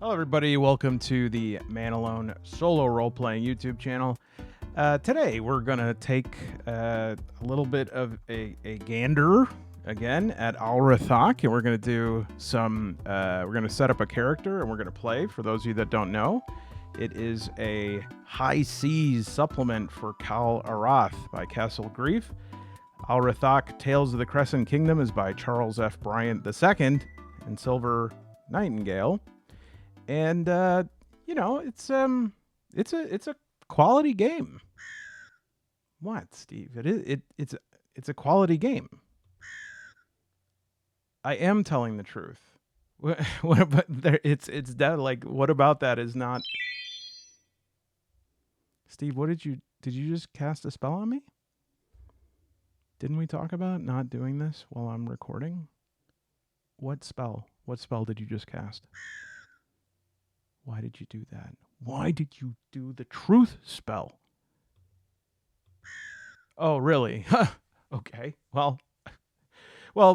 Hello, everybody. Welcome to the Man Alone solo role-playing YouTube channel. Today, we're going to take a little bit of a gander again at Al-Rathak, and we're going to do some, we're going to set up a character, and we're going to play. For those of you that don't know, it is a high seas supplement for Kal Arath by Castle Grief. Al-Rathak, Tales of the Crescent Kingdom is by Charles F. Bryant II and Silver Nightingale. And you know, it's a quality game. What, Steve? It's a quality game. I am telling the truth. What about there? It's that, like, what about that is not? Steve, what did you just cast a spell on me? Didn't we talk about not doing this while I'm recording? What spell? What spell did you just cast? Why did you do that? Why did you do the truth spell? Oh, really? Okay. Well,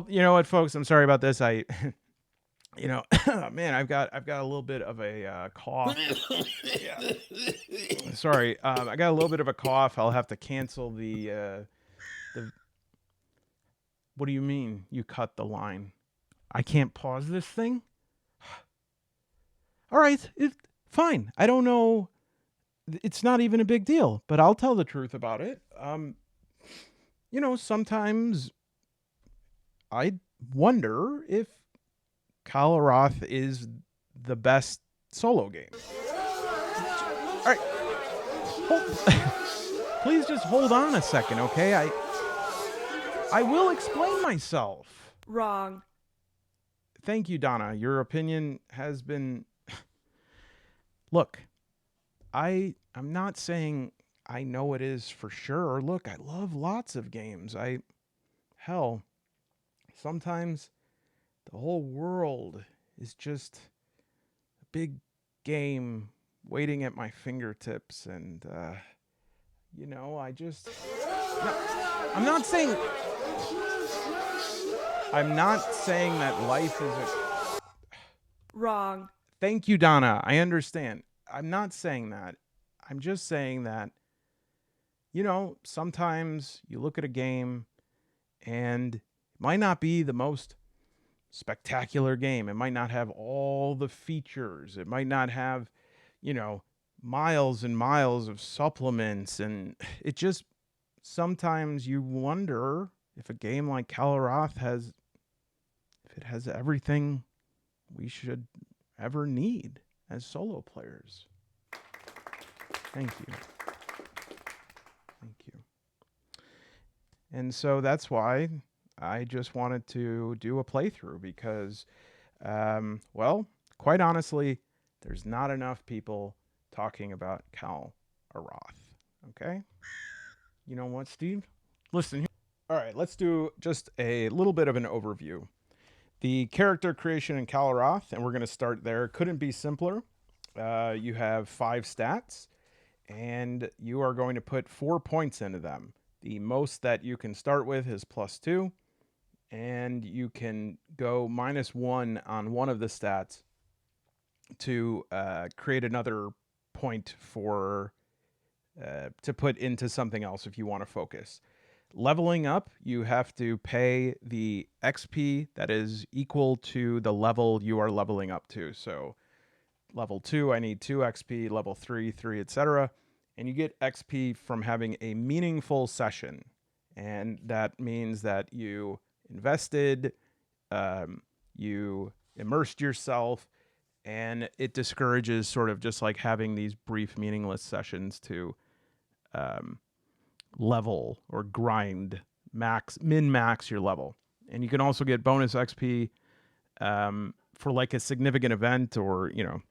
you know what, folks? I'm sorry about this. You know, man, I've got a little bit of a cough. Yeah. Sorry, I got a little bit of a cough. I'll have to cancel the. What do you mean? You cut the line? I can't pause this thing. All right, fine. I don't know. It's not even a big deal, but I'll tell the truth about it. You know, sometimes I wonder if Kal Arath is the best solo game. All right. Please just hold on a second, okay? I will explain myself. Wrong. Thank you, Donna. Your opinion has been... Look, I'm not saying I know it is for sure. Look, I love lots of games. Hell, sometimes the whole world is just a big game waiting at my fingertips, and you know, I'm not saying that life is a... Wrong. Thank you, Donna. I understand. I'm not saying that. I'm just saying that, you know, sometimes you look at a game and it might not be the most spectacular game. It might not have all the features. It might not have, you know, miles and miles of supplements. And it just, sometimes you wonder if a game like Kal Arath has everything we should ever need as solo players. Thank you. Thank you. And so that's why I just wanted to do a playthrough because, well, quite honestly, there's not enough people talking about Kal Arath. Okay? You know what, Steve? Listen here. All right, let's do just a little bit of an overview. The character creation in Kal Arath, and we're going to start there. Couldn't be simpler. You have 5 stats, and you are going to put 4 points into them. The most that you can start with is +2, and you can go -1 on one of the stats to create another point for to put into something else if you want to focus. Leveling up, you have to pay the XP that is equal to the level you are leveling up to. So level 2, I need 2 XP, level 3, 3, etc. And you get XP from having a meaningful session. And that means that you invested, you immersed yourself, and it discourages sort of just like having these brief, meaningless sessions to level or grind, min-max your level. And you can also get bonus XP for like a significant event or, you know,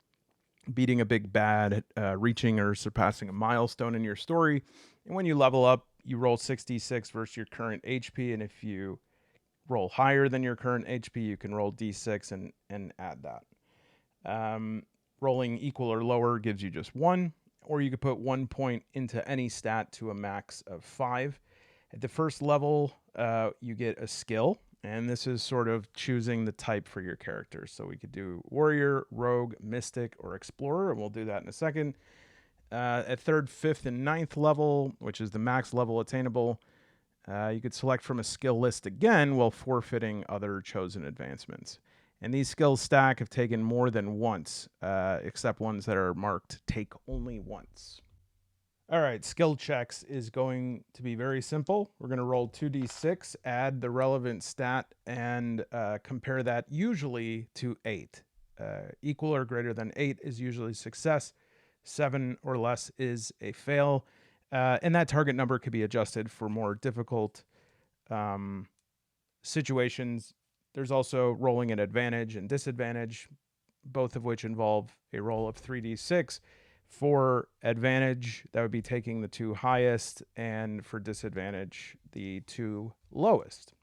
beating a big bad, reaching or surpassing a milestone in your story. And when you level up, you roll 66 versus your current HP. And if you roll higher than your current HP, you can roll D6 and add that. Rolling equal or lower gives you just 1. Or you could put 1 point into any stat to a max of 5. At the first level, you get a skill, And this is sort of choosing the type for your character. So we could do warrior, rogue, mystic, or explorer, and we'll do that in a second. At 3rd, 5th, and 9th level, which is the max level attainable, you could select from a skill list again while forfeiting other chosen advancements. And these skills stack if taken more than once, except ones that are marked take only once. All right, skill checks is going to be very simple. We're going to roll 2d6, add the relevant stat, and compare that usually to 8. Equal or greater than 8 is usually success. 7 or less is a fail. And that target number could be adjusted for more difficult situations. There's also rolling at advantage and disadvantage, both of which involve a roll of 3d6. For advantage, that would be taking the 2 highest, and for disadvantage, the 2 lowest.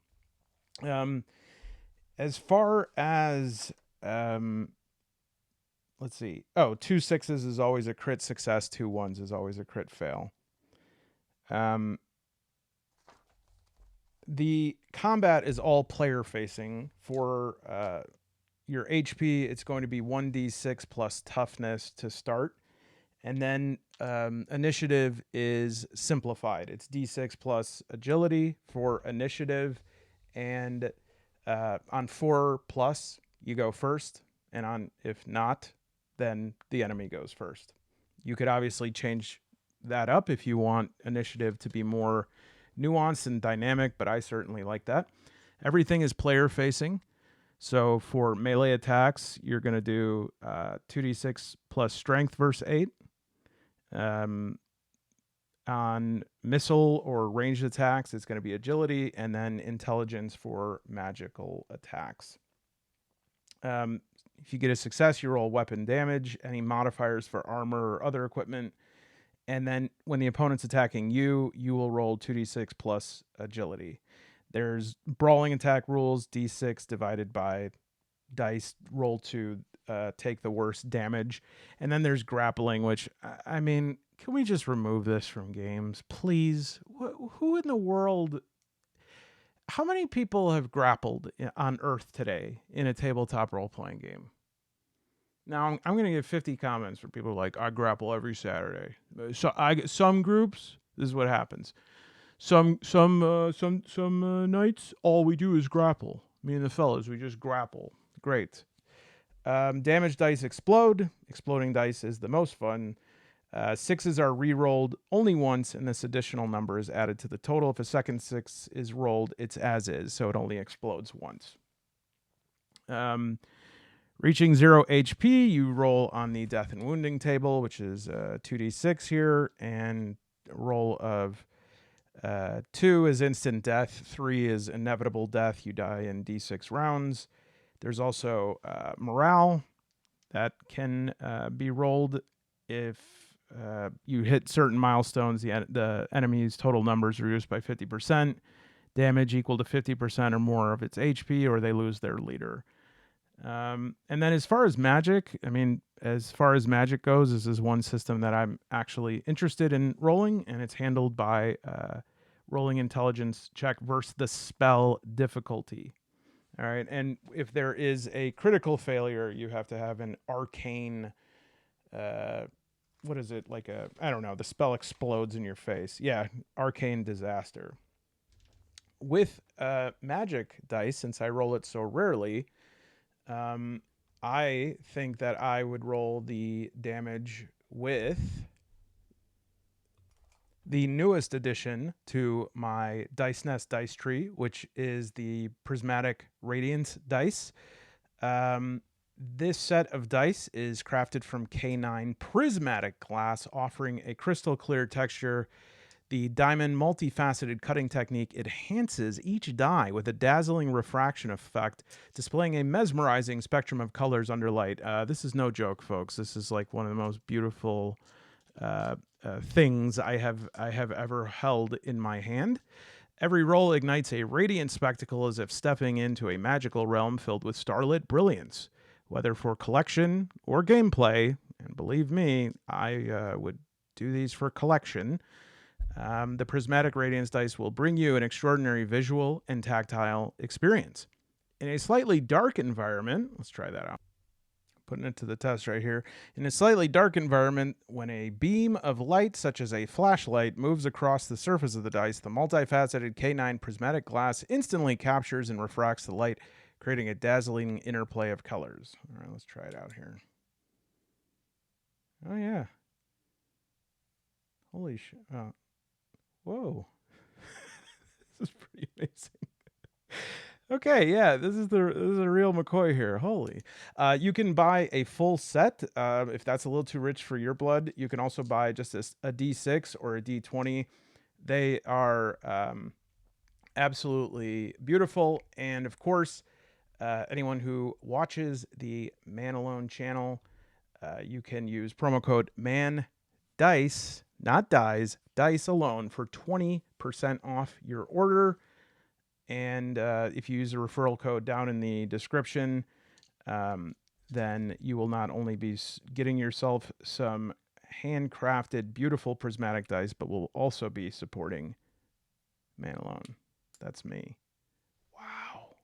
As far as, let's see. 2 6s is always a crit success, 2 1s is always a crit fail. The combat is all player facing. For your HP, it's going to be 1d6 plus toughness to start. And then initiative is simplified. It's d6 plus agility for initiative. And on 4 plus, you go first. And on if not, then the enemy goes first. You could obviously change that up if you want initiative to be more nuanced and dynamic, but I certainly like that. Everything is player facing. So for melee attacks, you're going to do 2d6 plus strength versus 8. On missile or ranged attacks, it's going to be agility, and then intelligence for magical attacks. If you get a success, you roll weapon damage, any modifiers for armor or other equipment. And then when the opponent's attacking you, you will roll 2d6 plus agility. There's brawling attack rules, d6 divided by dice, roll to take the worst damage. And then there's grappling, which, I mean, can we just remove this from games, please? Who in the world... How many people have grappled on Earth today in a tabletop role-playing game? Now, I'm going to get 50 comments from people like, I grapple every Saturday. So some groups, this is what happens. Some nights, all we do is grapple. Me and the fellas, we just grapple. Great. Damage dice explode. Exploding dice is the most fun. 6s are re-rolled only once, and this additional number is added to the total. If a second 6 is rolled, it's as is, so it only explodes once. Reaching 0 HP, you roll on the death and wounding table, which is 2d6 here, and a roll of 2 is instant death, 3 is inevitable death. You die in d6 rounds. There's also morale that can be rolled if you hit certain milestones. The enemy's total numbers reduced by 50%, damage equal to 50% or more of its HP, or they lose their leader. And then as far as magic, goes, this is one system that I'm actually interested in rolling, and it's handled by rolling intelligence check versus the spell difficulty. All right, and if there is a critical failure, you have to have an arcane, what is it, like I don't know, the spell explodes in your face. Yeah, arcane disaster. With magic dice, since I roll it so rarely, I think that I would roll the damage with the newest addition to my Dice Nest dice tree, which is the Prismatic Radiant dice. This set of dice is crafted from K9 prismatic glass, offering a crystal clear texture. The diamond multifaceted cutting technique enhances each die with a dazzling refraction effect, displaying a mesmerizing spectrum of colors under light. This is no joke, folks. This is like one of the most beautiful things I have ever held in my hand. Every roll ignites a radiant spectacle as if stepping into a magical realm filled with starlit brilliance. Whether for collection or gameplay, and believe me, I would do these for collection, The Prismatic Radiance dice will bring you an extraordinary visual and tactile experience. In a slightly dark environment, let's try that out. Putting it to the test right here. In a slightly dark environment, when a beam of light, such as a flashlight, moves across the surface of the dice, the multifaceted K9 prismatic glass instantly captures and refracts the light, creating a dazzling interplay of colors. All right, let's try it out here. Oh, yeah. Holy shit. Whoa. This is pretty amazing. Okay, yeah, this is a real McCoy here. Holy. You can buy a full set if that's a little too rich for your blood. You can also buy just a D6 or a D20. They are absolutely beautiful. And of course, anyone who watches the Man Alone channel, you can use promo code MANDICE, not DICE, DICE alone for 20% off your order. And if you use the referral code down in the description, then you will not only be getting yourself some handcrafted, beautiful prismatic dice, but will also be supporting Man Alone. That's me. Wow.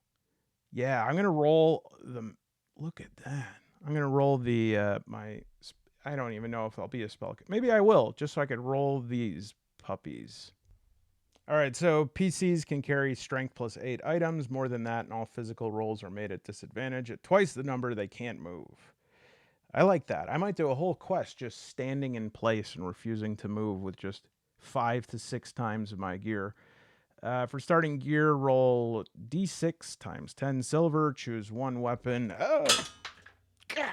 Yeah, I'm gonna roll the. Look at that. I'm gonna roll the I don't even know if I'll be a spell. Maybe I will, just so I could roll these puppies. All right, so PCs can carry strength plus 8 items. More than that, and all physical rolls are made at disadvantage. At twice the number, they can't move. I like that. I might do a whole quest just standing in place and refusing to move with just 5 to 6 times of my gear. For starting gear, roll D6 times 10 silver. Choose one weapon. Oh, God.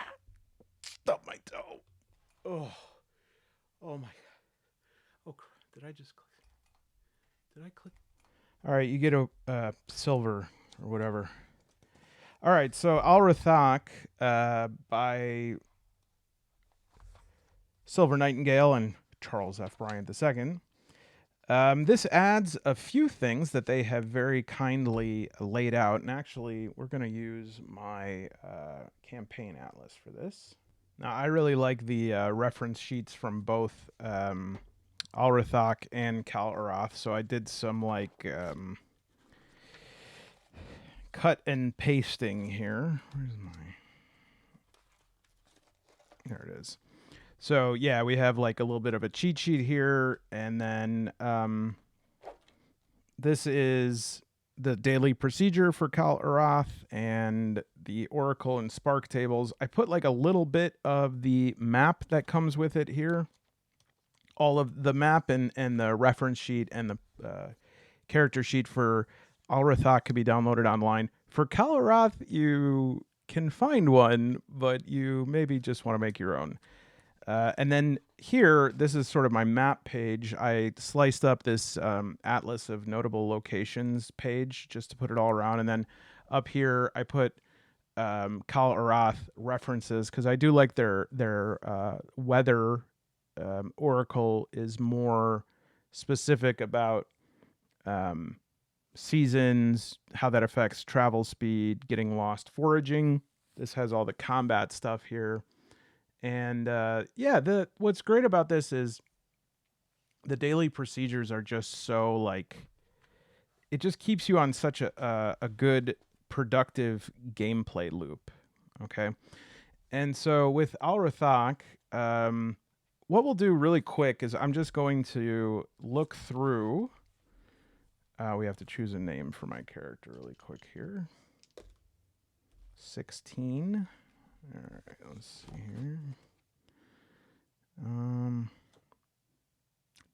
Stub my toe. Oh, oh my. Oh, did I just click? Did I click? All right, you get a silver or whatever. All right, so Al-Rathak by Silver Nightingale and Charles F. Bryant II. This adds a few things that they have very kindly laid out. And actually, we're going to use my campaign atlas for this. Now, I really like the reference sheets from both Al-Rathak and Kal Arath. So I did some like cut and pasting here. Where's my... There it is. So yeah, we have like a little bit of a cheat sheet here, and then this is the daily procedure for Kal Arath and the Oracle and Spark tables. I put like a little bit of the map that comes with it here. All of the map and the reference sheet and the character sheet for Al-Rathak can be downloaded online. For Kal Arath, you can find one, but you maybe just want to make your own. And then here, this is sort of my map page. I sliced up this atlas of notable locations page just to put it all around. And then up here, I put Kal Arath references because I do like their weather. Oracle is more specific about seasons, how that affects travel speed, getting lost, foraging. This has all the combat stuff here. And yeah, what's great about this is the daily procedures are just so like, it just keeps you on such a good, productive gameplay loop. Okay. And so with Al-Rathak, what we'll do really quick is I'm just going to look through. We have to choose a name for my character really quick here. 16. All right, let's see here.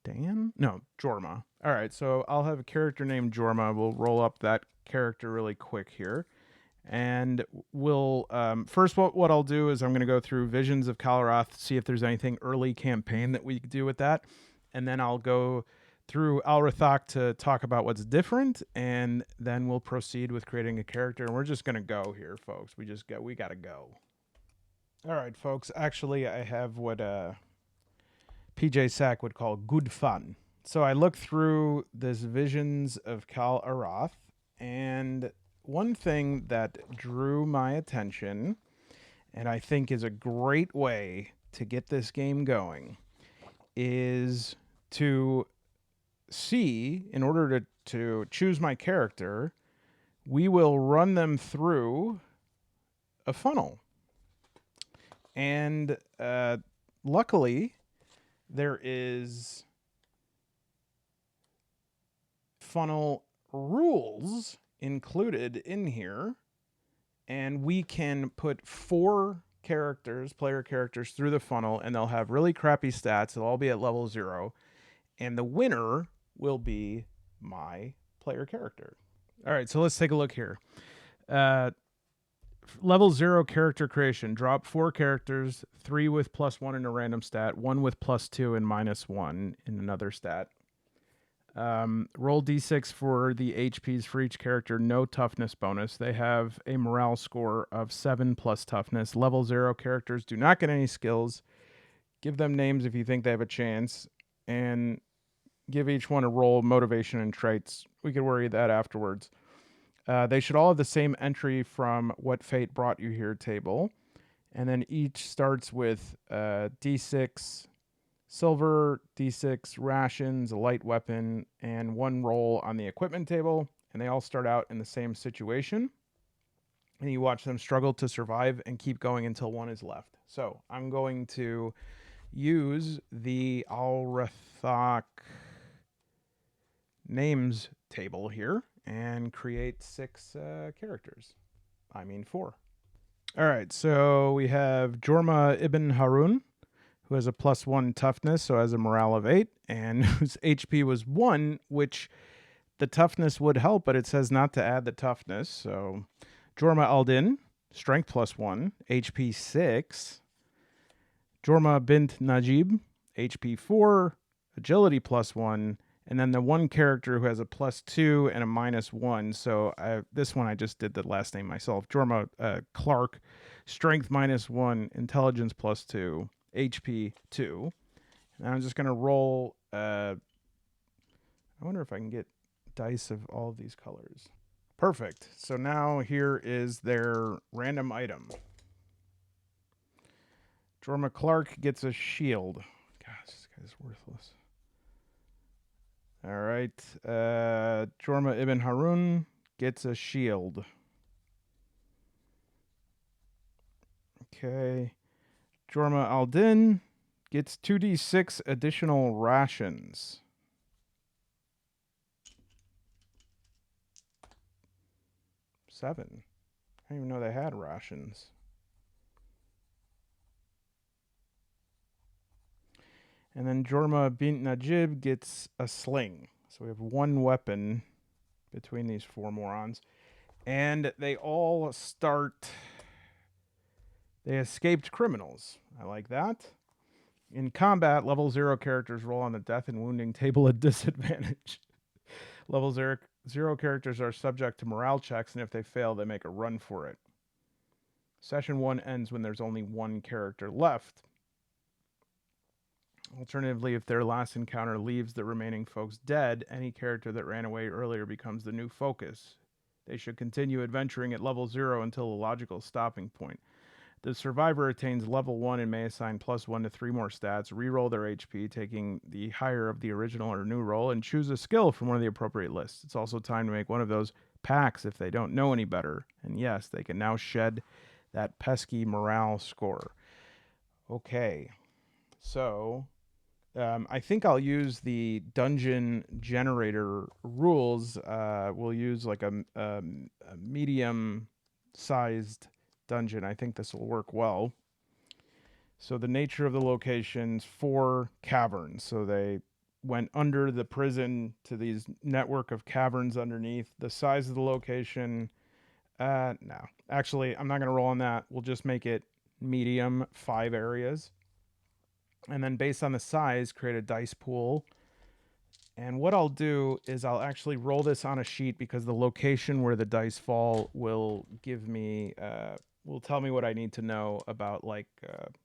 Dan? No, Jorma. All right, so I'll have a character named Jorma. We'll roll up that character really quick here. And we'll, first what I'll do is I'm going to go through Visions of Kal Arath, see if there's anything early campaign that we could do with that. And then I'll go through Al-Rathak to talk about what's different, and then we'll proceed with creating a character. And we're just going to go here, folks. We got to go. All right, folks. Actually, I have what PJ Sack would call good fun. So I looked through this Visions of Kal Arath, and one thing that drew my attention, and I think is a great way to get this game going, is to C, in order to choose my character, we will run them through a funnel. And luckily, there is funnel rules included in here. And we can put 4 player characters, through the funnel, and they'll have really crappy stats. They'll all be at level 0. And the winner will be my player character. All right, so let's take a look here. Level 0 character creation. Drop 4 characters, 3 with +1 in a random stat, 1 with +2 and -1 in another stat. Roll d6 for the HPs for each character, no toughness bonus. They have a morale score of 7 plus toughness. Level 0 characters do not get any skills. Give them names if you think they have a chance, and give each one a roll, motivation, and traits. We could worry that afterwards. They should all have the same entry from What Fate Brought You Here table. And then each starts with d6 silver, d6 rations, a light weapon, and 1 roll on the equipment table. And they all start out in the same situation. And you watch them struggle to survive and keep going until 1 is left. So I'm going to use the Al-Rathak names table here and create 6 characters. 4. All right, so we have Jorma ibn Harun, who has a +1 toughness, so has a morale of 8, and whose HP was 1, which the toughness would help, but it says not to add the toughness. So Jorma al-Din, strength +1, HP 6. Jorma bint Najib, HP 4, agility +1, and then the one character who has a +2 and a -1. So this one I just did the last name myself. Jorma Clark, strength -1, intelligence +2, HP 2. And I'm just going to roll. I wonder if I can get dice of all of these colors. Perfect. So now here is their random item. Jorma Clark gets a shield. Gosh, this guy's worthless. All right. Jorma ibn Harun gets a shield. Okay. Jorma al-Din gets 2d6 additional rations. Seven. I didn't even know they had rations. And then Jorma bint Najib gets a sling. So we have 1 weapon between these 4 morons. And they all start... They escaped criminals. I like that. In combat, level 0 characters roll on the death and wounding table at disadvantage. Level 0 characters are subject to morale checks, and if they fail, they make a run for it. Session 1 ends when there's only 1 character left. Alternatively, if their last encounter leaves the remaining folks dead, any character that ran away earlier becomes the new focus. They should continue adventuring at level 0 until a logical stopping point. The survivor attains level 1 and may assign +1 to 3 more stats, reroll their HP, taking the higher of the original or new roll, and choose a skill from one of the appropriate lists. It's also time to make one of those packs if they don't know any better. And yes, they can now shed that pesky morale score. Okay, so I think I'll use the dungeon generator rules. We'll use like a medium-sized dungeon. I think this will work well. So the nature of the locations, 4 caverns. So they went under the prison to these network of caverns underneath. The size of the location, no. Actually, I'm not going to roll on that. We'll just make it medium, 5 areas. And then based on the size, create a dice pool. And what I'll do is I'll actually roll this on a sheet because the location where the dice fall will give me, will tell me what I need to know about like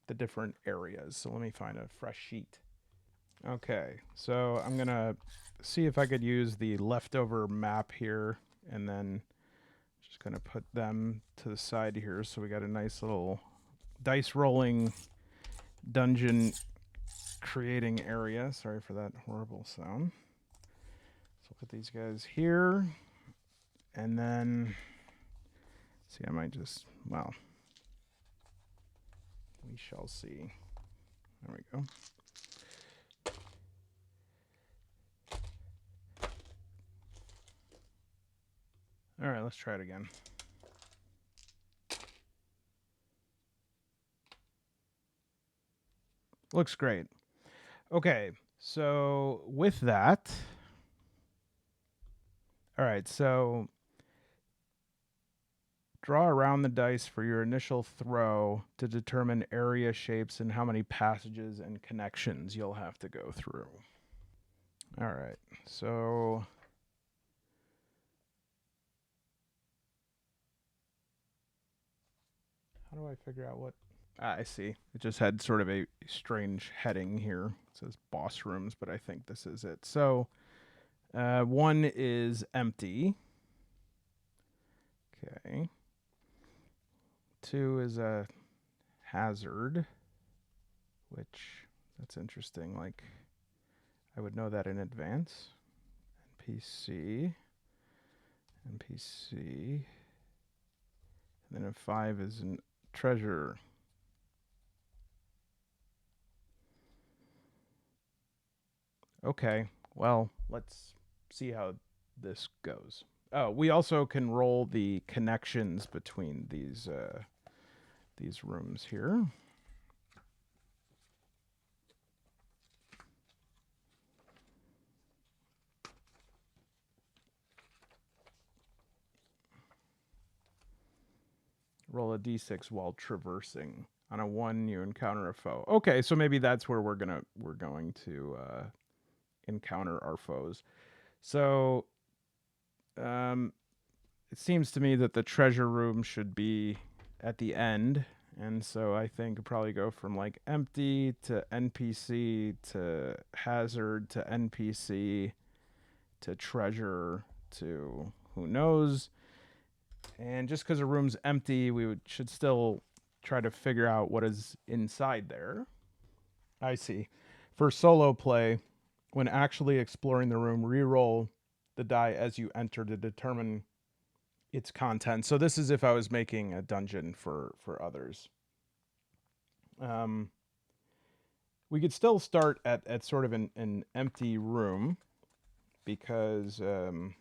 the different areas. So let me find a fresh sheet. Okay, so I'm going to see if I could use the leftover map here and then just going to put them to the side here. So we got a nice little dice rolling dungeon creating area. Sorry for that horrible sound. So put these guys here. And then, see, I might just, well, we shall see. There we go. All right, let's try it again. Looks great. Okay, so with that, all right, so draw around the dice for your initial throw to determine area shapes and how many passages and connections you'll have to go through. All right, so how do I figure out what? I see. It just had sort of a strange heading here. It says boss rooms, but I think this is it. So 1 is empty. Okay. 2 is a hazard, which that's interesting. Like, I would know that in advance. NPC. And then a 5 is a treasure. Okay, well, let's see how this goes. Oh, we also can roll the connections between these rooms here. Roll a d6 while traversing. On a 1, you encounter a foe. Okay, so maybe that's where we're going to encounter our foes. So it seems to me that the treasure room should be at the end. And so I think probably go from like empty to NPC to hazard to NPC to treasure to who knows. And just because a room's empty, should still try to figure out what is inside there. I see. For solo play, when actually exploring the room, re-roll the die as you enter to determine its content. So this is if I was making a dungeon for others. We could still start at sort of an empty room because well,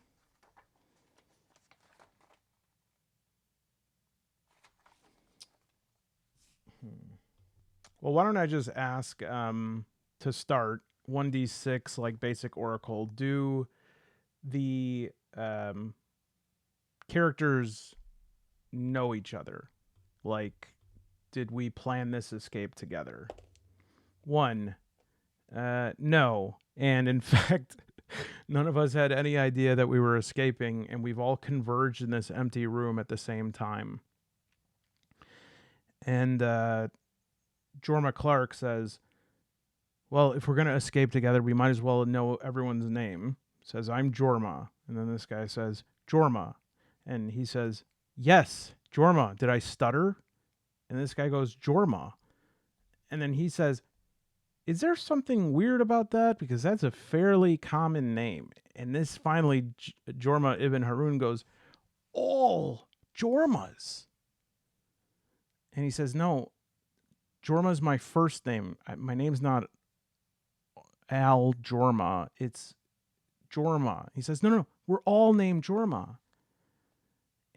why don't I just ask to start 1d6 like basic oracle. Do the characters know each other? Like, did we plan this escape together? 1, no. And in fact, none of us had any idea that we were escaping, and we've all converged in this empty room at the same time. And Jorma Clark says, well, if we're going to escape together, we might as well know everyone's name. Says, I'm Jorma. And then this guy says, Jorma. And he says, yes, Jorma. Did I stutter? And this guy goes, Jorma. And then he says, is there something weird about that? Because that's a fairly common name. And this finally, Jorma Ibn Harun goes, all Jormas. And he says, no, Jorma's my first name. My name's not Al Jorma. It's Jorma. He says, no, we're all named Jorma.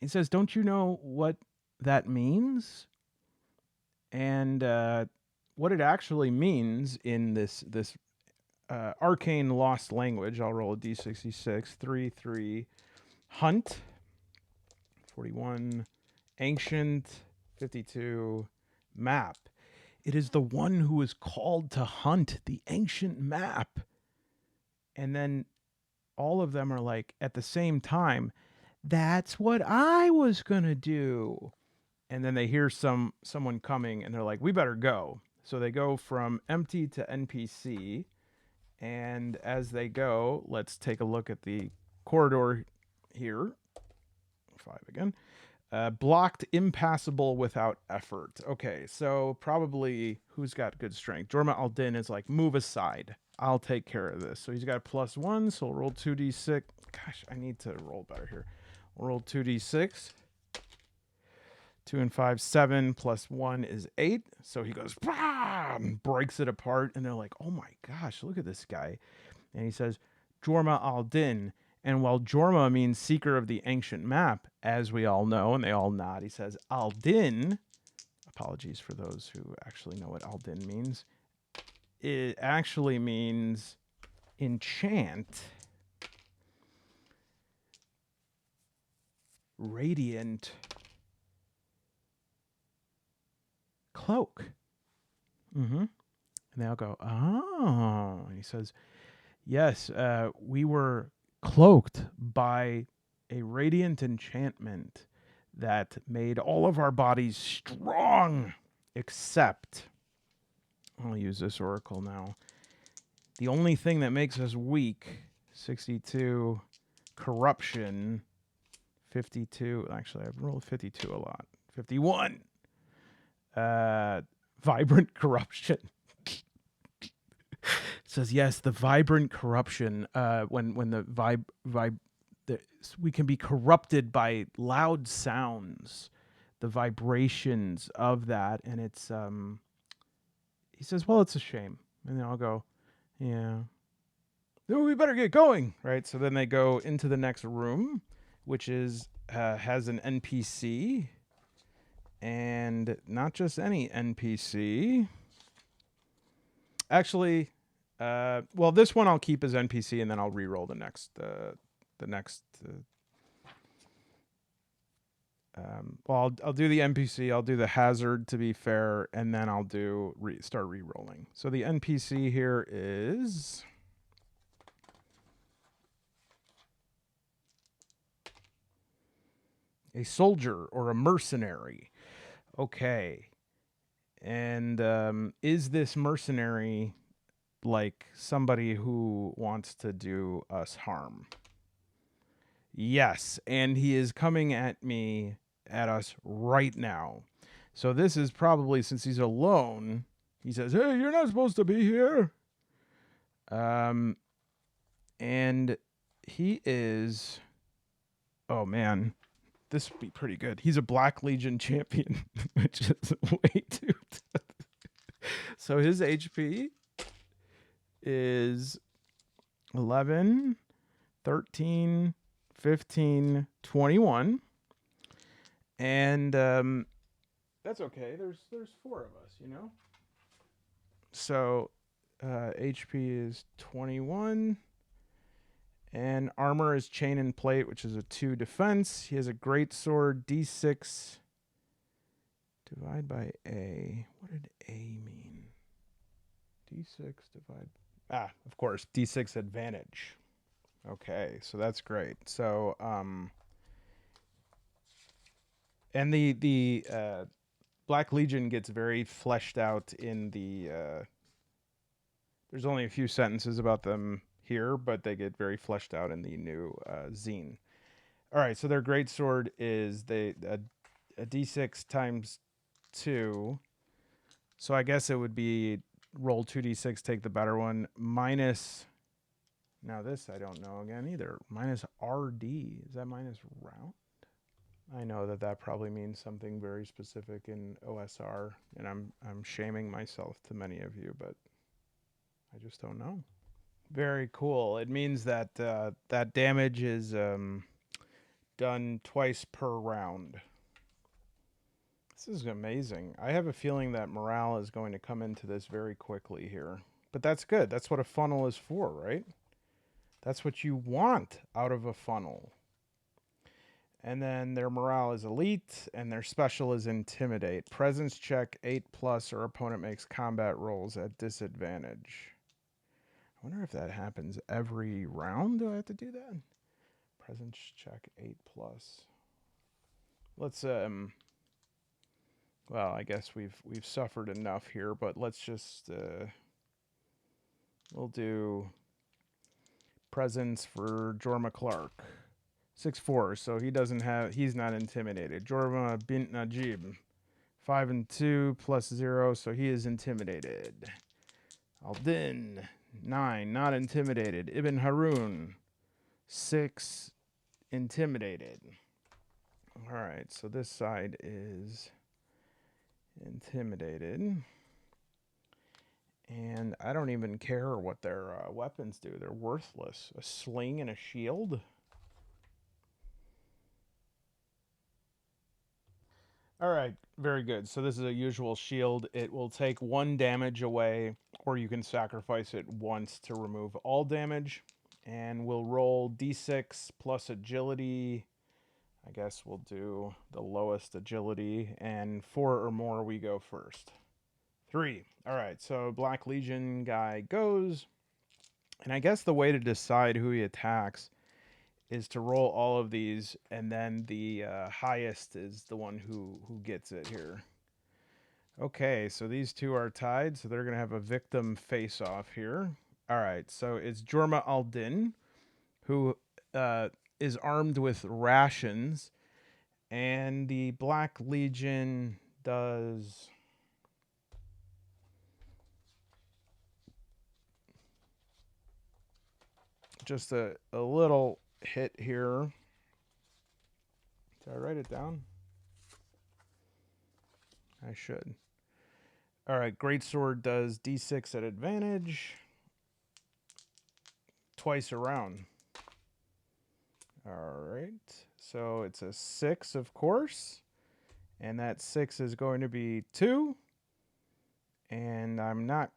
He says, don't you know what that means? And what it actually means in this arcane lost language, I'll roll a d66, 3, hunt, 41, ancient, 52, map. It is the one who is called to hunt the ancient map. And then all of them are like, at the same time, that's what I was going to do. And then they hear someone coming and they're like, we better go. So they go from empty to NPC. And as they go, let's take a look at the corridor here. 5 again. Blocked, impassable without effort. Okay, so probably who's got good strength? Jorma al-Din is like, move aside. I'll take care of this. So he's got a +1, so we'll roll 2d6. Gosh, I need to roll better here. We'll roll 2d6. 2 and 5, 7 plus 1 is 8. So he goes, and breaks it apart. And they're like, oh my gosh, look at this guy. And he says, Jorma al-Din. And while Jorma means seeker of the ancient map, as we all know, and they all nod, he says, al-Din, apologies for those who actually know what al-Din means, it actually means enchant, radiant cloak. And they all go, oh. And he says, yes, we were cloaked by a radiant enchantment that made all of our bodies strong, except, I'll use this oracle now, the only thing that makes us weak, 62, corruption, 52, actually I've rolled 52 a lot, 51, vibrant corruption. It says, yes, the vibrant corruption, when the we can be corrupted by loud sounds, the vibrations of that. And it's, he says, well, it's a shame. And then I'll go, yeah, then we better get going, right? So then they go into the next room, which is, has an NPC, and not just any NPC. Actually, well, this one I'll keep as NPC, and then I'll re-roll the next. Well, I'll do the NPC. I'll do the hazard to be fair, and then I'll do start re-rolling. So the NPC here is a soldier or a mercenary. Okay, and is this mercenary like somebody who wants to do us harm? Yes, and he is coming at us right now. So this is probably, since he's alone, he says, hey, you're not supposed to be here. And he is, oh man, this would be pretty good. He's a Black Legion champion, which is way too tough. So his HP is 11, 13, 15, 21. And that's okay. There's 4 of us, you know? So HP is 21. And armor is chain and plate, which is a 2 defense. He has a great sword, D6. Divide by A. What did A mean? D6 divide. Of course, D6 advantage. Okay, so that's great. So, and the Black Legion gets very fleshed out in the. There's only a few sentences about them here, but they get very fleshed out in the new zine. All right, so their great sword is a D6 times 2. So I guess it would be roll 2d6, take the better one, minus. Now this I don't know again either. Minus RD. Is that minus round? I know that probably means something very specific in OSR, and I'm shaming myself to many of you, but I just don't know. Very cool. It means that that damage is done twice per round. This is amazing. I have a feeling that morale is going to come into this very quickly here, but that's good. That's what a funnel is for, right? That's what you want out of a funnel. And then their morale is elite, and their special is intimidate. Presence check 8+, or opponent makes combat rolls at disadvantage. I wonder if that happens every round. Do I have to do that? Presence check 8+. Let's well, I guess we've suffered enough here, but let's just we'll do presence for Jorma Clark. 6'4", so he's not intimidated. Jorma bint Najib, 5 and 2 plus 0, so he is intimidated. Al-Din, 9, not intimidated. Ibn Harun, 6, intimidated. All right, so this side is intimidated. And I don't even care what their weapons do. They're worthless. A sling and a shield? All right, very good. So this is a usual shield. It will take 1 damage away, or you can sacrifice it once to remove all damage. And we'll roll d6 plus agility. I guess we'll do the lowest agility. And 4 or more, we go first. 3. All right, so Black Legion guy goes. And I guess the way to decide who he attacks is to roll all of these, and then the highest is the one who gets it here. Okay, so these two are tied, so they're going to have a victim face-off here. All right, so it's Jorma Al-Din, who is armed with rations, and the Black Legion does... just a little hit here. Did I write it down? I should. All right, Greatsword does d6 at advantage. Twice around. All right, so it's a 6, of course. And that 6 is going to be 2. And I'm not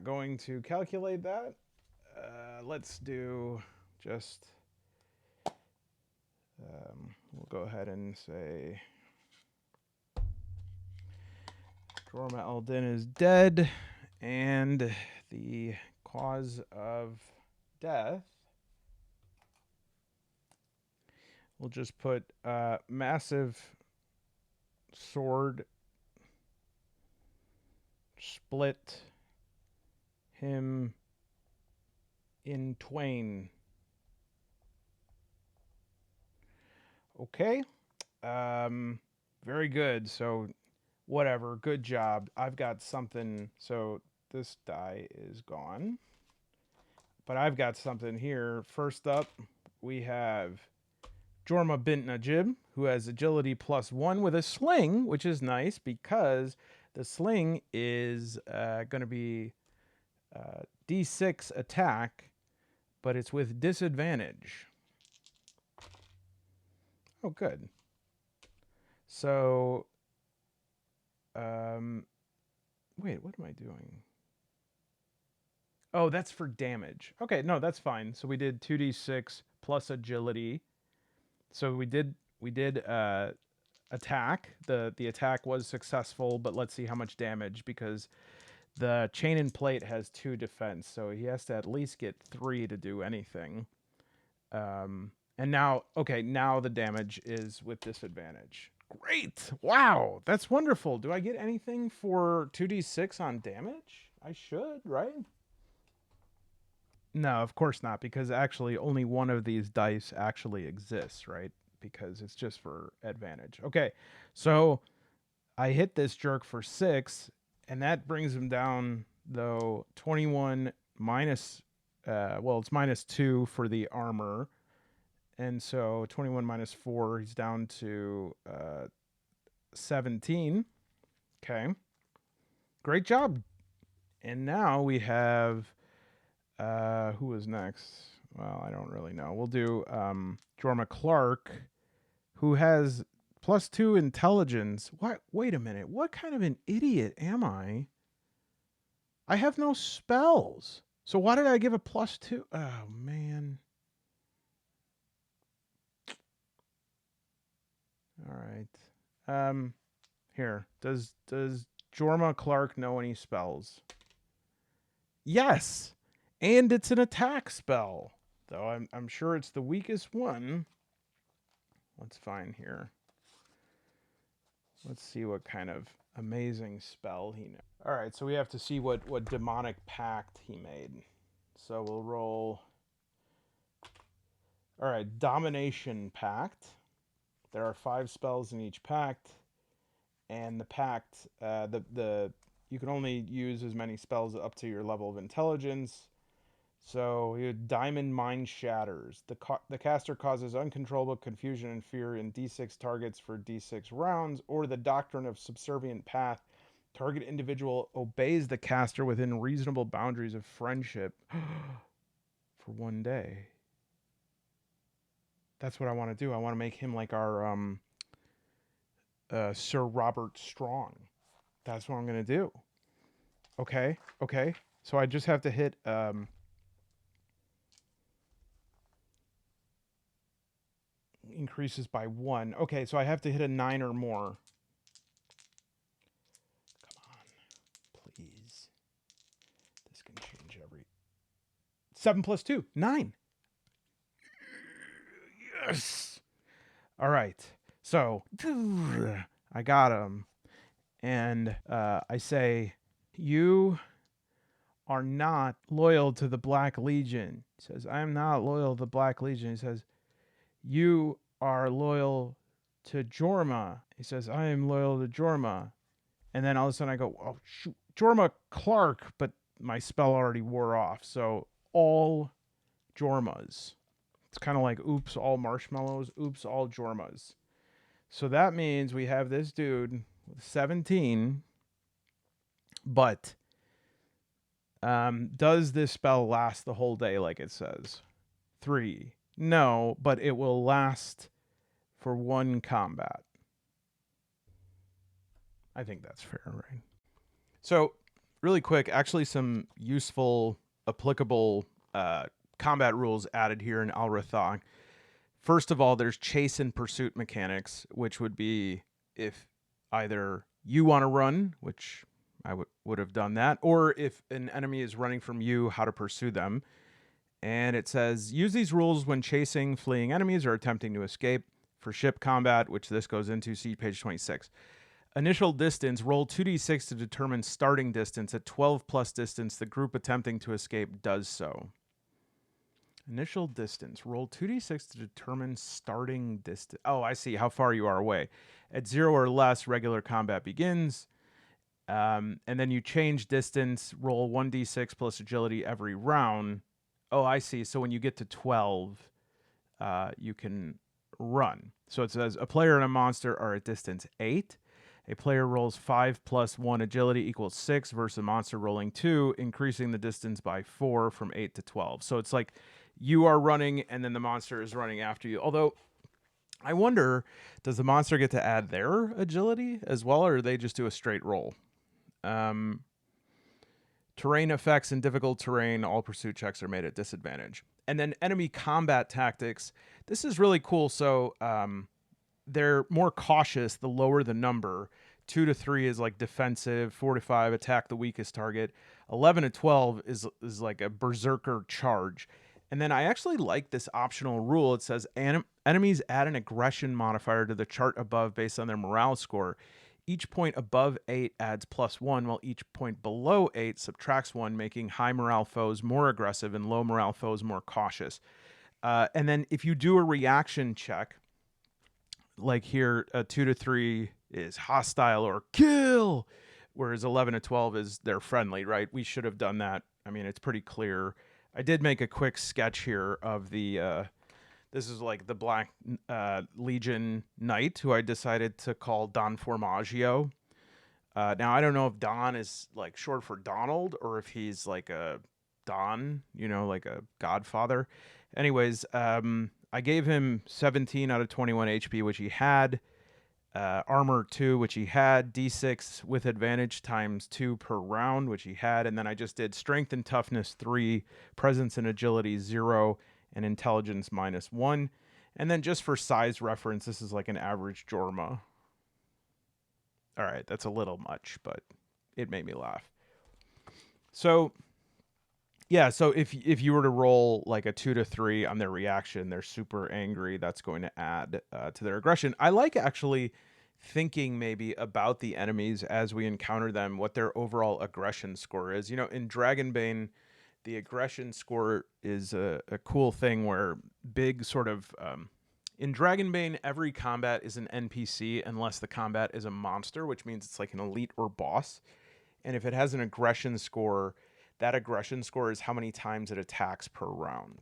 going to calculate that. Let's do just... we'll go ahead and say... Jorma Al-Din is dead, and the cause of death, we'll just put massive sword split him in twain. Okay. Very good. So whatever, good job. I've got something. So this die is gone, but I've got something here. First up, we have Jorma bint Najib, who has agility +1 with a sling, which is nice because the sling is going to be d6 attack, but it's with disadvantage. Oh, good. So, wait, what am I doing? Oh, that's for damage. Okay, no, that's fine. So we did 2d6 plus agility. So we did attack. The attack was successful, but let's see how much damage, because the chain and plate has 2 defense, so he has to at least get 3 to do anything. And now, okay, now the damage is with disadvantage. Great! Wow, that's wonderful. Do I get anything for 2d6 on damage? I should, right? No, of course not, because actually only one of these dice actually exists, right? Because it's just for advantage. Okay, so I hit this jerk for 6, and that brings him down, though, 21 minus, well, it's -2 for the armor. And so 21 minus 4, he's down to 17. Okay. Great job. And now we have, who is next? Well, I don't really know. We'll do Jorma Clark, who has +2 intelligence. What? Wait a minute. What kind of an idiot am I? I have no spells. So why did I give a +2? Oh, man. All right. Here. Does Jorma Clark know any spells? Yes. And it's an attack spell. Though I'm sure it's the weakest one. Let's find here. Let's see what kind of amazing spell he knows. All right, so we have to see what demonic pact he made. So we'll roll. All right, domination pact. There are 5 spells in each pact, and the pact, you can only use as many spells up to your level of intelligence. So Diamond Mine Shatters. The caster causes uncontrollable confusion and fear in D6 targets for D6 rounds, or the Doctrine of Subservient Path. Target individual obeys the caster within reasonable boundaries of friendship for 1 day. That's what I want to do. I want to make him like our Sir Robert Strong. That's what I'm going to do. Okay. So I just have to hit increases by 1. Okay, so I have to hit a 9 or more. Come on, please. This can change every 7 plus 2, 9. Yes. All right. So I got him, and I say, you are not loyal to the Black Legion. He says, I am not loyal to the Black Legion. He says, you are loyal to Jorma. He says, I am loyal to Jorma. And then all of a sudden I go, oh, shoot, Jorma Clark, but my spell already wore off. So all Jormas. It's kind of like, oops, all marshmallows, oops, all Jormas. So that means we have this dude with 17, but does this spell last the whole day like it says? 3. No, but it will last for 1 combat. I think that's fair, right? So, really quick, actually some useful, applicable combat rules added here in Al-Rathak. First of all, there's chase and pursuit mechanics, which would be if either you want to run, which I would have done that, or if an enemy is running from you, how to pursue them. And it says, use these rules when chasing fleeing enemies or attempting to escape. For ship combat, which this goes into, see page 26. Initial distance, roll 2d6 to determine starting distance. At 12 plus distance, the group attempting to escape does so. Initial distance, roll 2d6 to determine starting distance. Oh, I see how far you are away. At 0 or less, regular combat begins. And then you change distance, roll 1d6 plus agility every round. Oh, I see. So when you get to 12, you can run. So it says a player and a monster are at distance 8. A player rolls 5 plus 1 agility equals 6 versus a monster rolling 2, increasing the distance by 4 from 8 to 12. So it's like you are running and then the monster is running after you. Although I wonder, does the monster get to add their agility as well, or do they just do a straight roll? Terrain effects in difficult terrain, all pursuit checks are made at disadvantage. And then enemy combat tactics. This is really cool. So they're more cautious the lower the number. 2 to 3 is like defensive. 4 to 5 attack the weakest target. 11 to 12 is like a berserker charge. And then I actually like this optional rule. It says enemies add an aggression modifier to the chart above based on their morale score. Each point above 8 adds +1, while each point below 8 subtracts 1, making high morale foes more aggressive and low morale foes more cautious. And then if you do a reaction check, like here, 2 to 3 is hostile or kill, whereas 11 to 12 is they're friendly, right? We should have done that. I mean, it's pretty clear. I did make a quick sketch here of the... this is like the Black Legion Knight, who I decided to call Don Formaggio. Now, I don't know if Don is like short for Donald or if he's like a Don, you know, like a godfather. Anyways, I gave him 17 out of 21 HP, which he had. Armor 2, which he had. D6 with advantage times 2 per round, which he had. And then I just did strength and toughness 3, presence and agility 0, and intelligence -1. And then just for size reference, this is like an average Jorma. All right, that's a little much, but it made me laugh. So, yeah, so if you were to roll like a 2 to 3 on their reaction, they're super angry. That's going to add to their aggression. I like actually thinking maybe about the enemies as we encounter them, what their overall aggression score is. You know, in Dragonbane, the aggression score is a cool thing where big sort of... in Dragonbane, every combat is an NPC unless the combat is a monster, which means it's like an elite or boss. And if it has an aggression score that aggression score is how many times it attacks per round.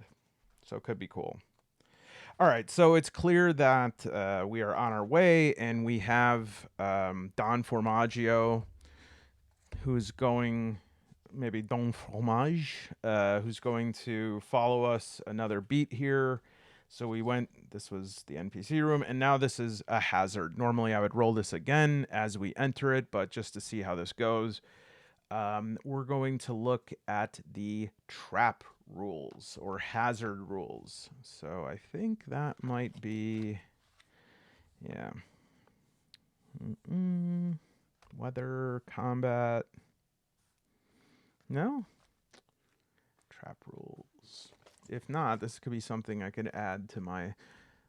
So it could be cool. All right, so it's clear that we are on our way, and we have Don Formaggio, who's going, maybe Don Fromage, who's going to follow us another beat here. So we went, this was the NPC room, and now this is a hazard. Normally I would roll this again as we enter it, but just to see how this goes, we're going to look at the trap rules or hazard rules. So I think that might be, yeah. Weather, combat. No? Trap rules. If not, this could be something I could add to my,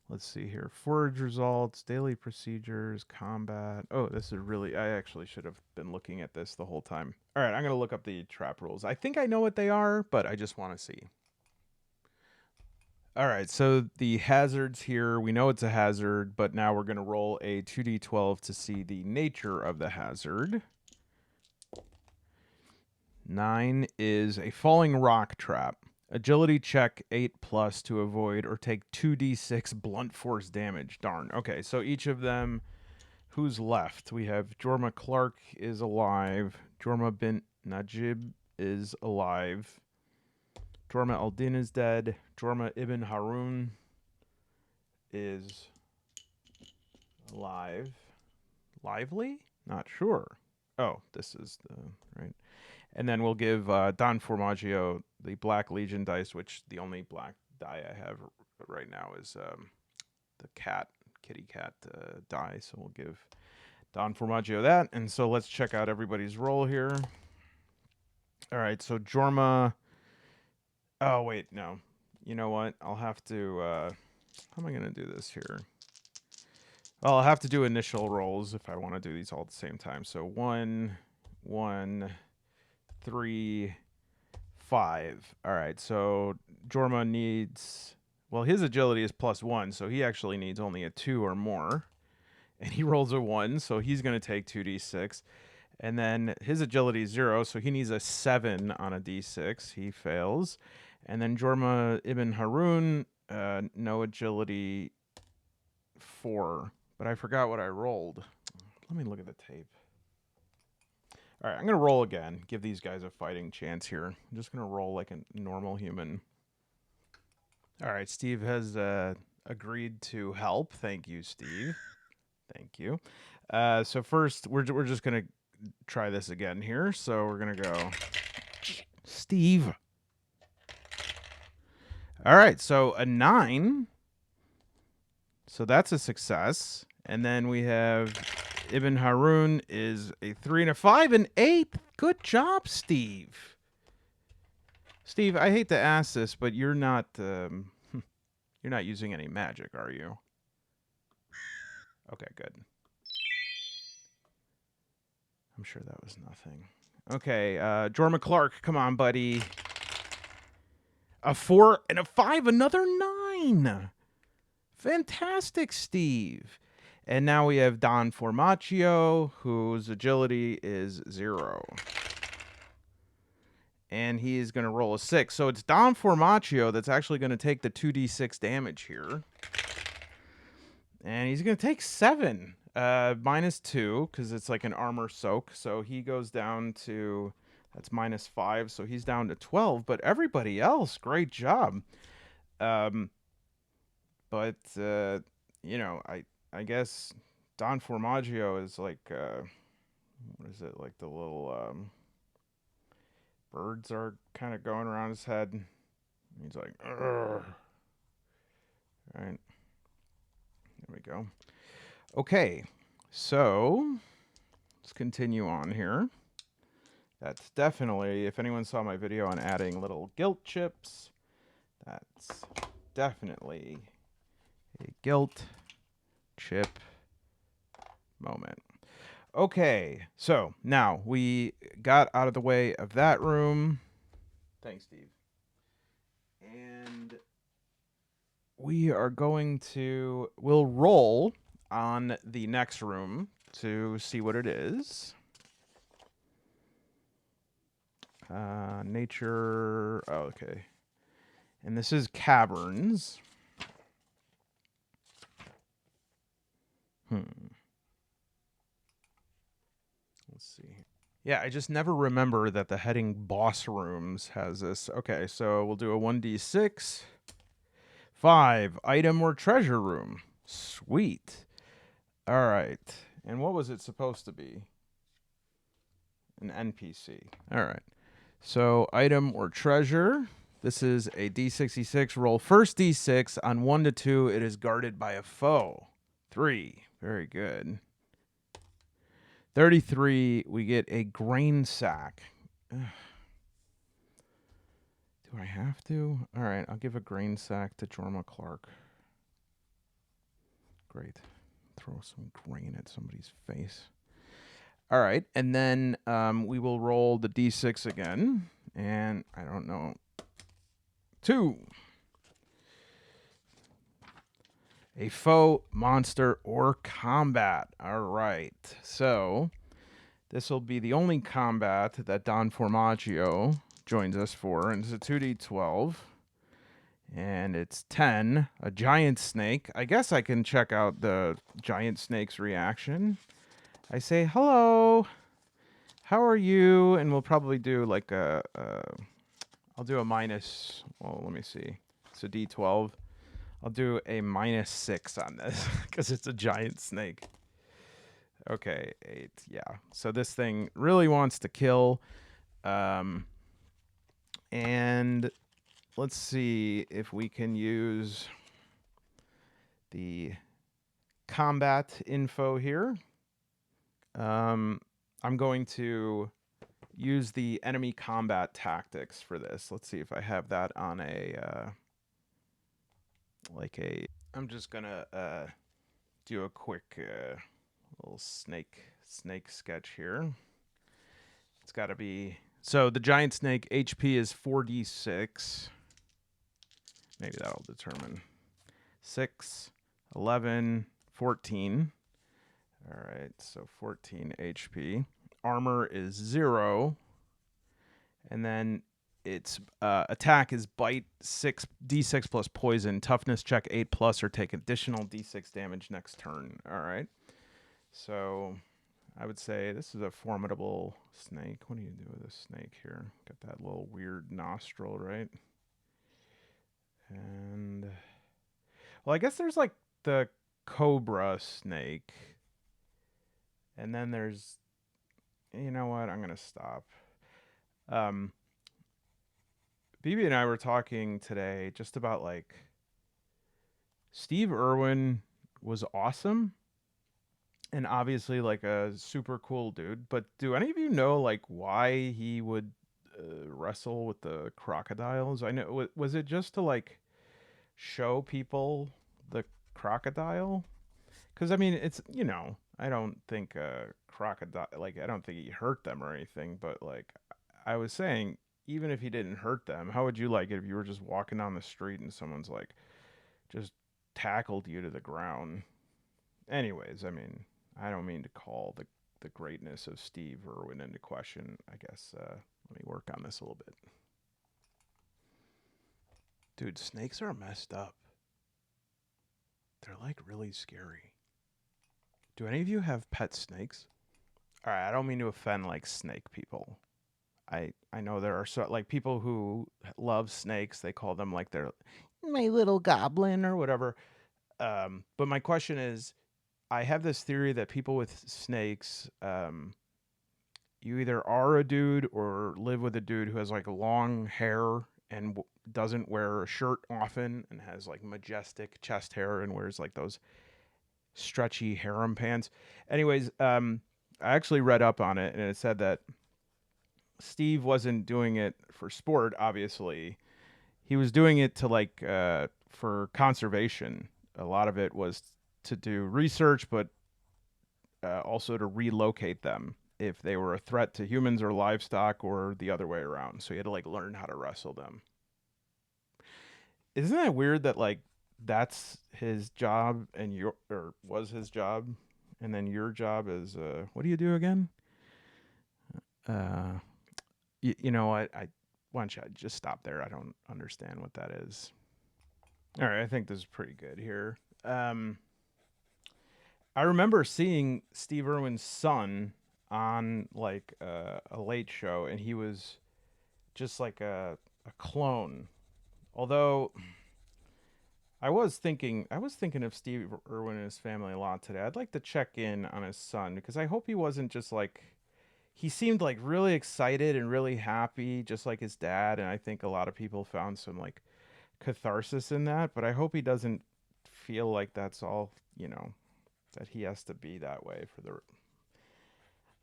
let's see here. Forage results, daily procedures, combat. Oh, this is really, I actually should have been looking at this the whole time. All right, I'm going to look up the trap rules. I think I know what they are, but I just want to see. All right, so the hazards here, we know it's a hazard, but now we're going to roll a 2d12 to see the nature of the hazard. 9 is a falling rock trap. Agility check 8+ to avoid or take 2d6 blunt force damage. Darn. Okay, so each of them, who's left? We have Jorma Clark is alive. Jorma bint Najib is alive. Jorma al-Din is dead. Jorma ibn Harun is alive. Lively? Not sure. Oh, this is the right. And then we'll give Don Formaggio the Black Legion dice, which the only black die I have right now is the kitty cat die. So we'll give Don Formaggio that. And so let's check out everybody's roll here. All right, so Jorma. Oh, wait, no. You know what? I'll have to. How am I going to do this here? Well, I'll have to do initial rolls if I want to do these all at the same time. So 1, 1, 3, 5. All right, so Jorma needs, well, his agility is +1, so he actually needs only a 2 or more. And he rolls a 1, so he's going to take 2d6. And then his agility is 0, so he needs a 7 on a d6. He fails. And then Jorma ibn Harun, no agility, 4. But I forgot what I rolled. Let me look at the tape. All right, I'm going to roll again. Give these guys a fighting chance here. I'm just going to roll like a normal human. All right, Steve has agreed to help. Thank you, Steve. Thank you. So first, we're just going to try this again here. So we're going to go Steve. All right, so a 9. So that's a success. And then we have Ibn Harun is a 3 and a 5 and 8. Good job, Steve. Steve, I hate to ask this, but you're not using any magic, are you? Okay, good. I'm sure that was nothing. Okay, Jorma Clark, come on, buddy. A 4 and a 5, another 9. Fantastic, Steve. And now we have Don Formaggio, whose agility is 0. And he is going to roll a 6. So it's Don Formaggio that's actually going to take the 2d6 damage here. And he's going to take 7. -2, because it's like an armor soak. So he goes down to, that's -5. So he's down to 12. But everybody else, great job. But, you know, I guess Don Formaggio is like, what is it? Like the little birds are kind of going around his head. He's like, "Urgh." All right. There we go. Okay. So let's continue on here. That's definitely, if anyone saw my video on adding little guilt chips, that's definitely a guilt chip moment. Okay, so now we got out of the way of that room. Thanks, Steve. And we are going to, we'll roll on the next room to see what it is. Nature. Oh, okay. And this is caverns. Let's see. Yeah, I just never remember that the heading boss rooms has this. Okay, so we'll do a 1d6. 5, item or treasure room. Sweet. All right. And what was it supposed to be? An NPC. All right. So, item or treasure. This is a D66. Roll first D6. On 1 to 2, it is guarded by a foe. 3. Very good. 33, we get a grain sack. Ugh. Do I have to? All right, I'll give a grain sack to Jorma Clark. Great. Throw some grain at somebody's face. All right, and then we will roll the D6 again. And I don't know. 2. A foe, monster, or combat. All right. So this will be the only combat that Don Formaggio joins us for. And it's a 2d12. And it's 10. A giant snake. I guess I can check out the giant snake's reaction. I say, hello. How are you? And we'll probably do like I'll do a minus. Well, let me see. It's a d12. I'll do a -6 on this because it's a giant snake. Okay, 8. Yeah. So this thing really wants to kill. And let's see if we can use the combat info here. I'm going to use the enemy combat tactics for this. Let's see if I have that on a I'm just gonna do a quick little snake sketch here. It's got to be so the giant snake HP is 4d6. Maybe that'll determine 6, 11, 14. All right, so 14 HP. Armor is 0. And then its attack is bite 6 d6 plus poison. Toughness check 8 plus or take additional d6 damage next turn. All right. So I would say this is a formidable snake. What do you do with this snake here? Got that little weird nostril, right? And well, I guess there's like the cobra snake. And then there's, you know what? I'm going to stop. BB and I were talking today just about like Steve Irwin was awesome and obviously like a super cool dude. But do any of you know like why he would wrestle with the crocodiles? I know, was it just to like show people the crocodile? Because I mean, it's, you know, I don't think crocodile, like I don't think he hurt them or anything, but like I was saying, even if he didn't hurt them, how would you like it if you were just walking down the street and someone's like just tackled you to the ground? Anyways, I mean, I don't mean to call the greatness of Steve Irwin into question. I guess let me work on this a little bit. Dude, snakes are messed up. They're like really scary. Do any of you have pet snakes? All right, I don't mean to offend like snake people. I know there are so like people who love snakes. They call them like their my little goblin or whatever. But my question is, I have this theory that people with snakes, you either are a dude or live with a dude who has like long hair and doesn't wear a shirt often and has like majestic chest hair and wears like those stretchy harem pants. Anyways, I actually read up on it and it said that Steve wasn't doing it for sport, obviously. He was doing it to like for conservation. A lot of it was to do research, but also to relocate them if they were a threat to humans or livestock or the other way around. So he had to like learn how to wrestle them. Isn't that weird that like that's his job and your or was his job and then your job is what do you do again? Uh you know what? Why don't you just stop there? I don't understand what that is. All right, I think this is pretty good here. I remember seeing Steve Irwin's son on like a late show, and he was just like a clone. Although I was thinking of Steve Irwin and his family a lot today. I'd like to check in on his son because I hope he wasn't just like he seemed like really excited and really happy, just like his dad. And I think a lot of people found some like catharsis in that. But I hope he doesn't feel like that's all, that he has to be that way for the.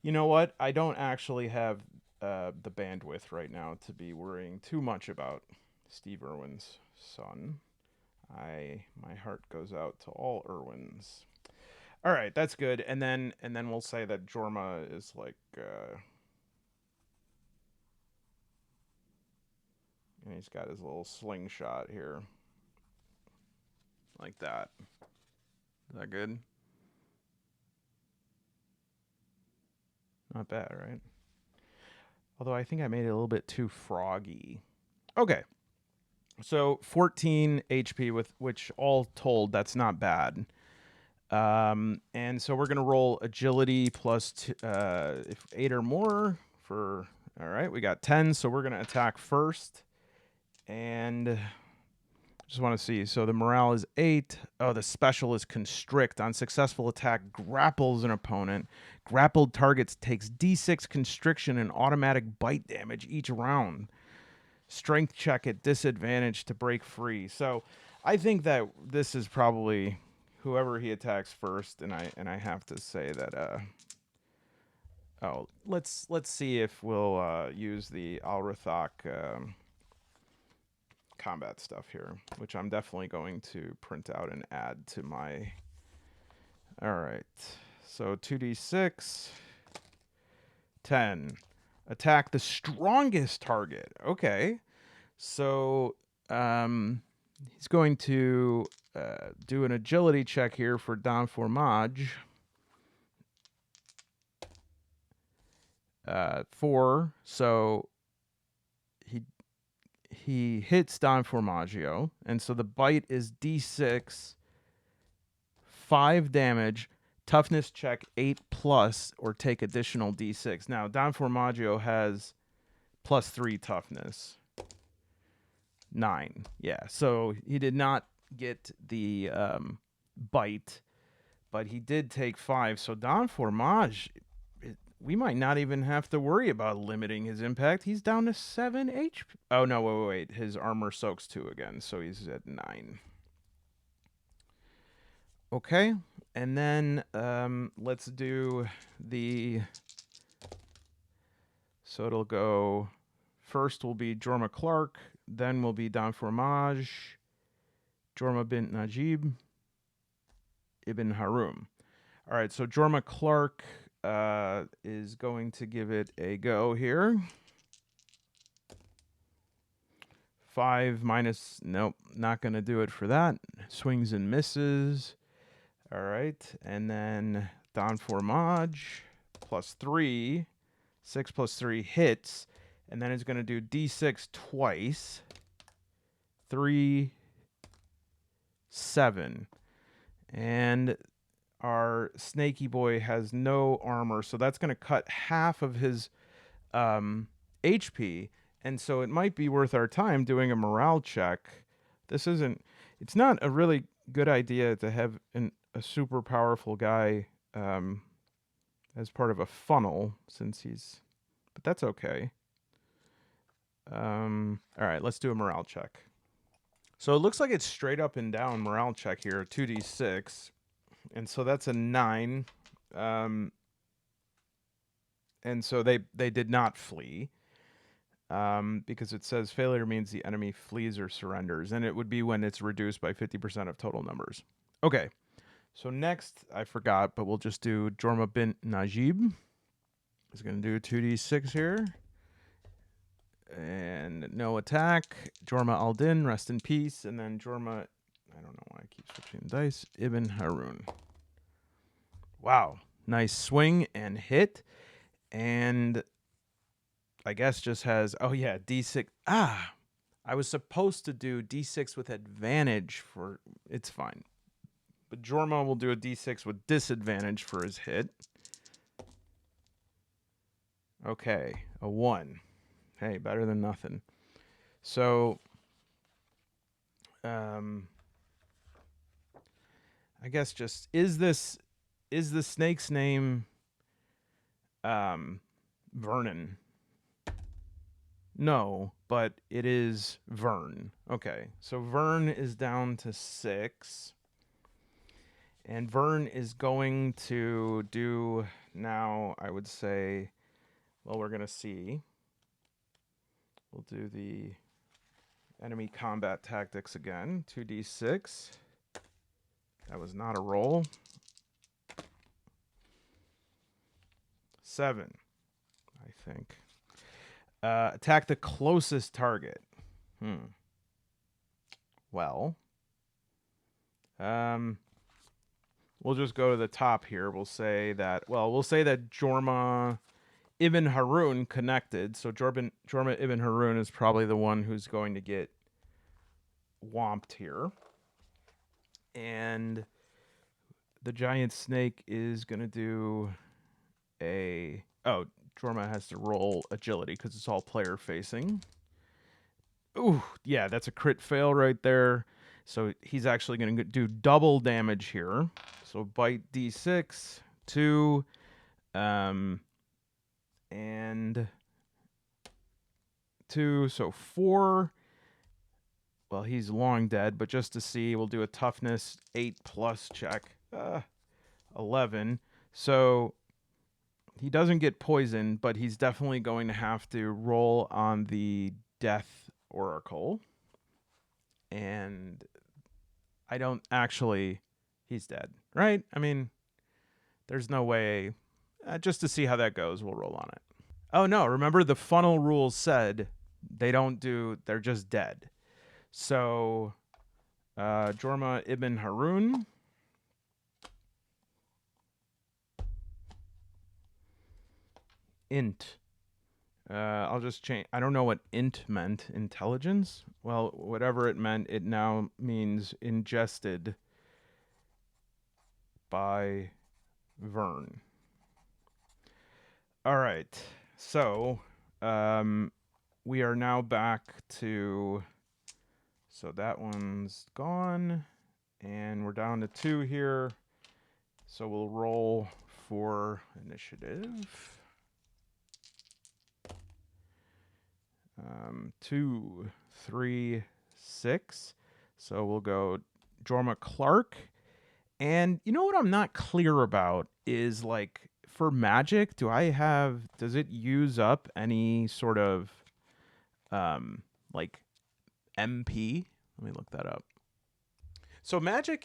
You know what? I don't actually have the bandwidth right now to be worrying too much about Steve Irwin's son. My heart goes out to all Irwins. All right, that's good. And then we'll say that Jorma is like and he's got his little slingshot here. Like that. Is that good? Not bad, right? Although I think I made it a little bit too froggy. Okay. So 14 HP, with which all told, that's not bad. And so we're gonna roll agility plus if 8 or more for. All right, we got 10, so we're gonna attack first, and just want to see. So the morale is 8. Oh, the special is constrict. On successful attack, grapples an opponent. Grappled targets takes D6 constriction and automatic bite damage each round. Strength check at disadvantage to break free. So I think that this is probably whoever he attacks first, and I have to say that let's see if we'll use the Al-Rathak combat stuff here, which I'm definitely going to print out and add to my. All right, so 2d6, 10. Attack the strongest target. Okay, so he's going to do an agility check here for Don Formage. 4, so he hits Don Formaggio, and so the bite is D6, 5 damage, toughness check 8+, or take additional D6. Now, Don Formaggio has +3 toughness. 9. Yeah, so he did not get the bite, but he did take 5. So Don Formage, we might not even have to worry about limiting his impact. He's down to 7 HP. Oh, no, wait. His armor soaks 2 again, so he's at 9. Okay, and then let's do the. So it'll go. First will be Jorma Clark, then will be Don Formage, Jorma bint Najib, Ibn Harum. All right, so Jorma Clark is going to give it a go here. 5 minus, nope, not going to do it for that. Swings and misses. All right, and then Don Formage, +3. 6 + 3 hits, and then it's going to do D6 twice. 3, 7. And our snaky boy has no armor, so that's going to cut half of his HP, and so it might be worth our time doing a morale check. It's not a really good idea to have a super powerful guy as part of a funnel, but that's okay. All right, let's do a morale check. So it looks like it's straight up and down morale check here, 2d6. And so that's a 9. And so they did not flee. Because it says failure means the enemy flees or surrenders. And it would be when it's reduced by 50% of total numbers. Okay. So next, I forgot, but we'll just do Jorma bint Najib. He's going to do 2d6 here. And no attack. Jorma al-Din, rest in peace. And then Jorma, I don't know why I keep switching dice, Ibn Harun. Wow. Nice swing and hit. And I guess just has, oh yeah, D6. Ah, I was supposed to do D6 with advantage for, it's fine. But Jorma will do a D6 with disadvantage for his hit. Okay, a 1. Hey, better than nothing. So, I guess just, is the snake's name Vernon? No, but it is Vern. Okay, so Vern is down to 6. And Vern is going to do now, I would say, well, we're going to see. We'll do the enemy combat tactics again. 2d6. That was not a roll. 7, I think. Attack the closest target. Well, we'll just go to the top here. We'll say that Jorma Ibn Harun connected. So Jorma Ibn Harun is probably the one who's going to get whomped here. And the giant snake is going to do a... Oh, Jorma has to roll agility because it's all player facing. Ooh, yeah, that's a crit fail right there. So he's actually going to do double damage here. So bite D6, 2, and 2, so 4. Well, he's long dead, but just to see, we'll do a toughness 8+ check. 11. So he doesn't get poisoned, but he's definitely going to have to roll on the death oracle. And I don't actually... He's dead, right? I mean, there's no way... just to see how that goes, we'll roll on it. Oh, no, remember the funnel rules said they don't do... They're just dead. So, Jorma Ibn Harun. Int. I'll just change. I don't know what int meant. Intelligence? Well, whatever it meant, it now means ingested by Vern. All right. So, we are now back to... So that one's gone. And we're down to 2 here. So we'll roll for initiative. 2, 3, 6. So we'll go Jorma Clark. And you know what I'm not clear about is, like, for magic, does it use up any sort of like MP? Let me look that up. So magic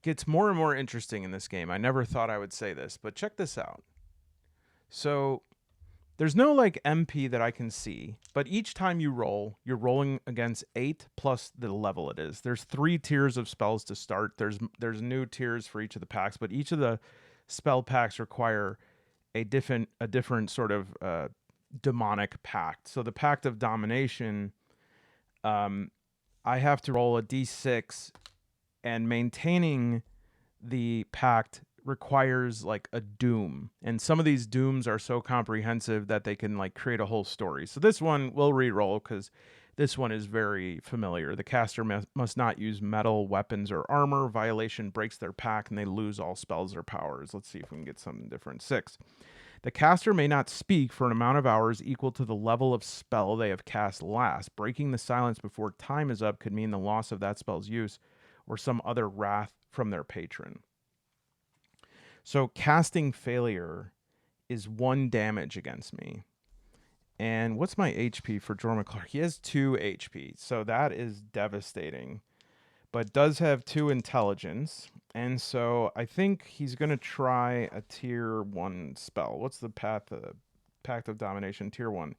gets more and more interesting in this game. I never thought I would say this, but check this out. So there's no like MP that I can see, but each time you roll, you're rolling against 8 plus the level it is. There's 3 tiers of spells to start. There's new tiers for each of the packs, but each of the spell packs require a different sort of demonic pact. So the Pact of Domination, I have to roll a D6, and maintaining the pact requires like a doom, and some of these dooms are so comprehensive that they can like create a whole story. So this one we'll re-roll because this one is very familiar. The caster must not use metal, weapons, or armor. Violation breaks their pact and they lose all spells or powers. Let's see if we can get something different. 6. The caster may not speak for an amount of hours equal to the level of spell they have cast last. Breaking the silence before time is up could mean the loss of that spell's use or some other wrath from their patron. So casting failure is 1 damage against me. And what's my HP for Jorma Clark? He has 2 HP, so that is devastating. But does have 2 intelligence. And so I think he's going to try a tier 1 spell. What's the Pact of Domination? Tier 1.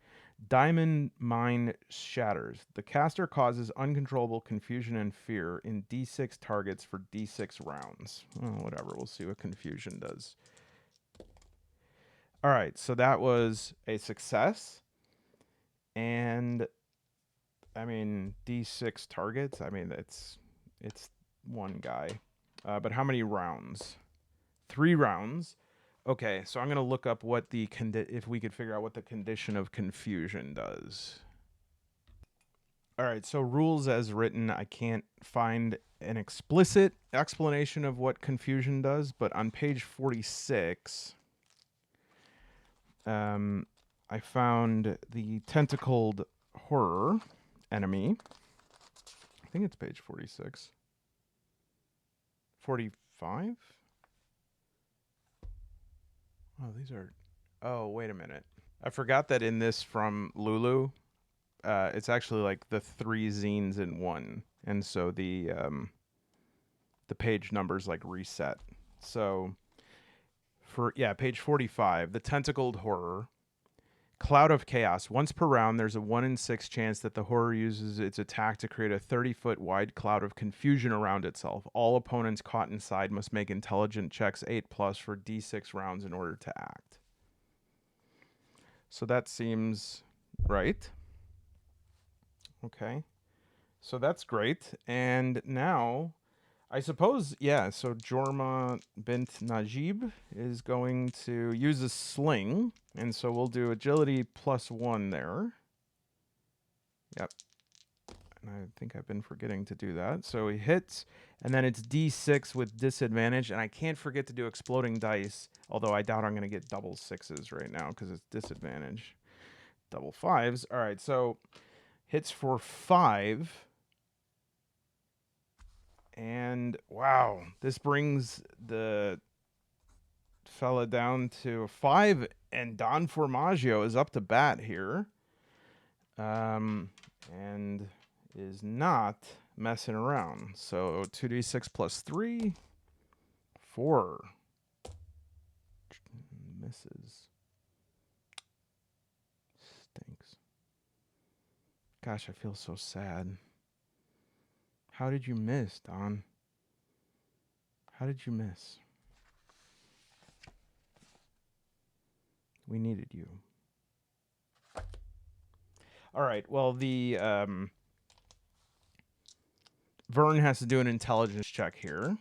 Diamond Mine Shatters. The caster causes uncontrollable confusion and fear in D6 targets for D6 rounds. Oh, whatever. We'll see what confusion does. All right, so that was a success. And I mean, D6 targets. I mean, it's one guy. But how many rounds? 3 rounds. Okay, so I'm gonna look up what the if we could figure out what the condition of confusion does. All right, so rules as written, I can't find an explicit explanation of what confusion does, but on page 46, I found the tentacled horror enemy. I think it's page 46. 45? Oh, these are... Oh, wait a minute. I forgot that in this from Lulu, it's actually like the 3 zines in one. And so the page numbers like reset. So for, yeah, page 45, the tentacled horror. Cloud of Chaos. Once per round, there's a 1 in 6 chance that the horror uses its attack to create a 30-foot wide cloud of confusion around itself. All opponents caught inside must make intelligence checks 8+ for D6 rounds in order to act. So that seems right. Okay. So that's great. And now, I suppose, yeah, so Jorma bint Najib is going to use a sling. And so we'll do agility +1 there. Yep. And I think I've been forgetting to do that. So he hits, and then it's D6 with disadvantage. And I can't forget to do exploding dice, although I doubt I'm going to get double 6s right now because it's disadvantage. Double 5s. All right, so hits for 5. And wow, this brings the fella down to 5, and Don Formaggio is up to bat here. And is not messing around. So 2d6 +3, 4. Misses. Stinks. Gosh, I feel so sad. How did you miss, Don? How did you miss? We needed you. All right, well, the Vern has to do an intelligence check here.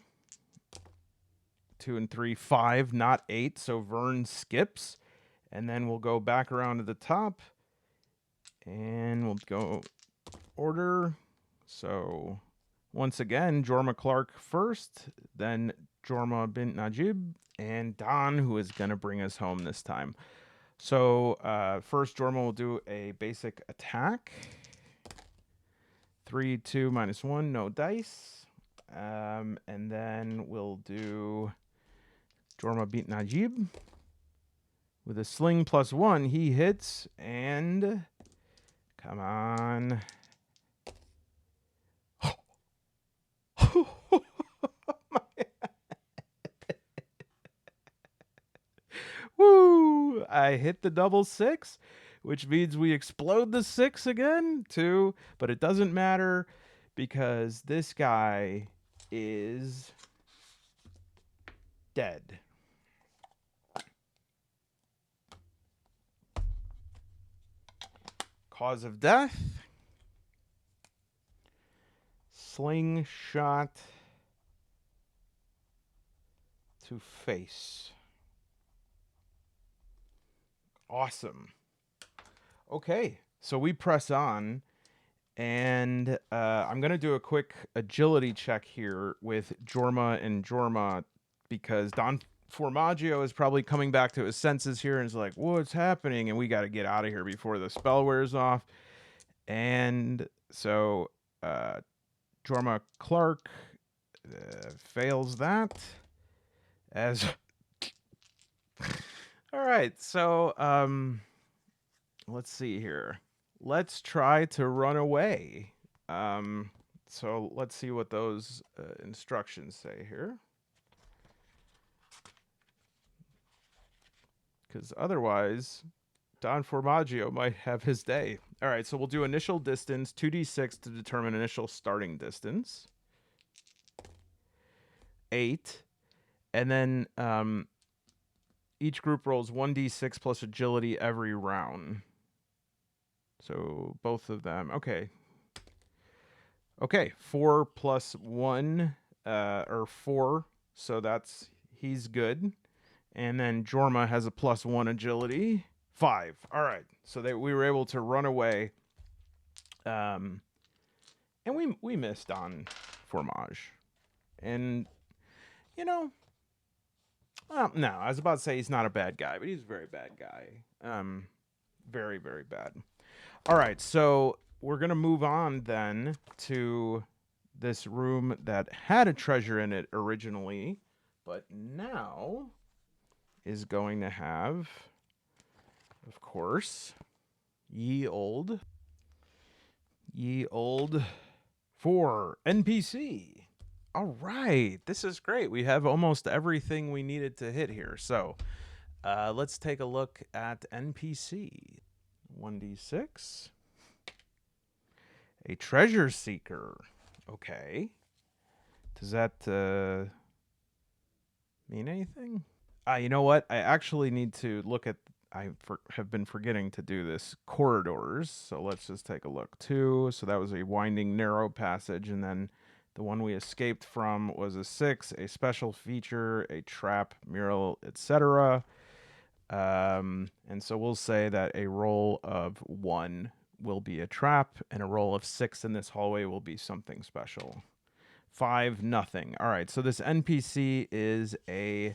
2 and 3, 5, not 8. So Vern skips. And then we'll go back around to the top. And we'll go order. So once again, Jorma Clark first. Then Jorma bint Najib. And Don, who is going to bring us home this time. So first, Jorma will do a basic attack. 3, 2, -1, no dice. And then we'll do Jorma bint Najib. With a sling +1, he hits, and come on. Woo! I hit the double 6, which means we explode the 6 again, too. But it doesn't matter because this guy is dead. Cause of death. Slingshot to face. Awesome. Okay, so we press on, and I'm going to do a quick agility check here with Jorma and Jorma because Don Formaggio is probably coming back to his senses here and is like, what's happening? And we got to get out of here before the spell wears off. And so Jorma Clark fails that as... All right, so let's see here. Let's try to run away. So let's see what those instructions say here. Because otherwise, Don Formaggio might have his day. All right, so we'll do initial distance, 2d6 to determine initial starting distance. 8. And then each group rolls 1d6 plus agility every round. So both of them. Okay. Okay, 4 plus 1, or 4. So he's good. And then Jorma has a plus 1 agility. 5. All right. So we were able to run away. And we missed on Formage. And, well, no, I was about to say he's not a bad guy, but he's a very bad guy. Very, very bad. All right, so we're going to move on then to this room that had a treasure in it originally, but now is going to have, of course, ye old 4 NPC. All right, this is great. We have almost everything we needed to hit here. So let's take a look at NPC. 1d6. A treasure seeker. Okay. Does that mean anything? You know what? I actually need to look at... have been forgetting to do this. Corridors. So let's just take a look. 2. So that was a winding, narrow passage. And then the one we escaped from was a 6. A special feature, a trap, mural, etc. And so we'll say that a roll of 1 will be a trap, and a roll of 6 in this hallway will be something special. 5, nothing. All right, so this NPC is a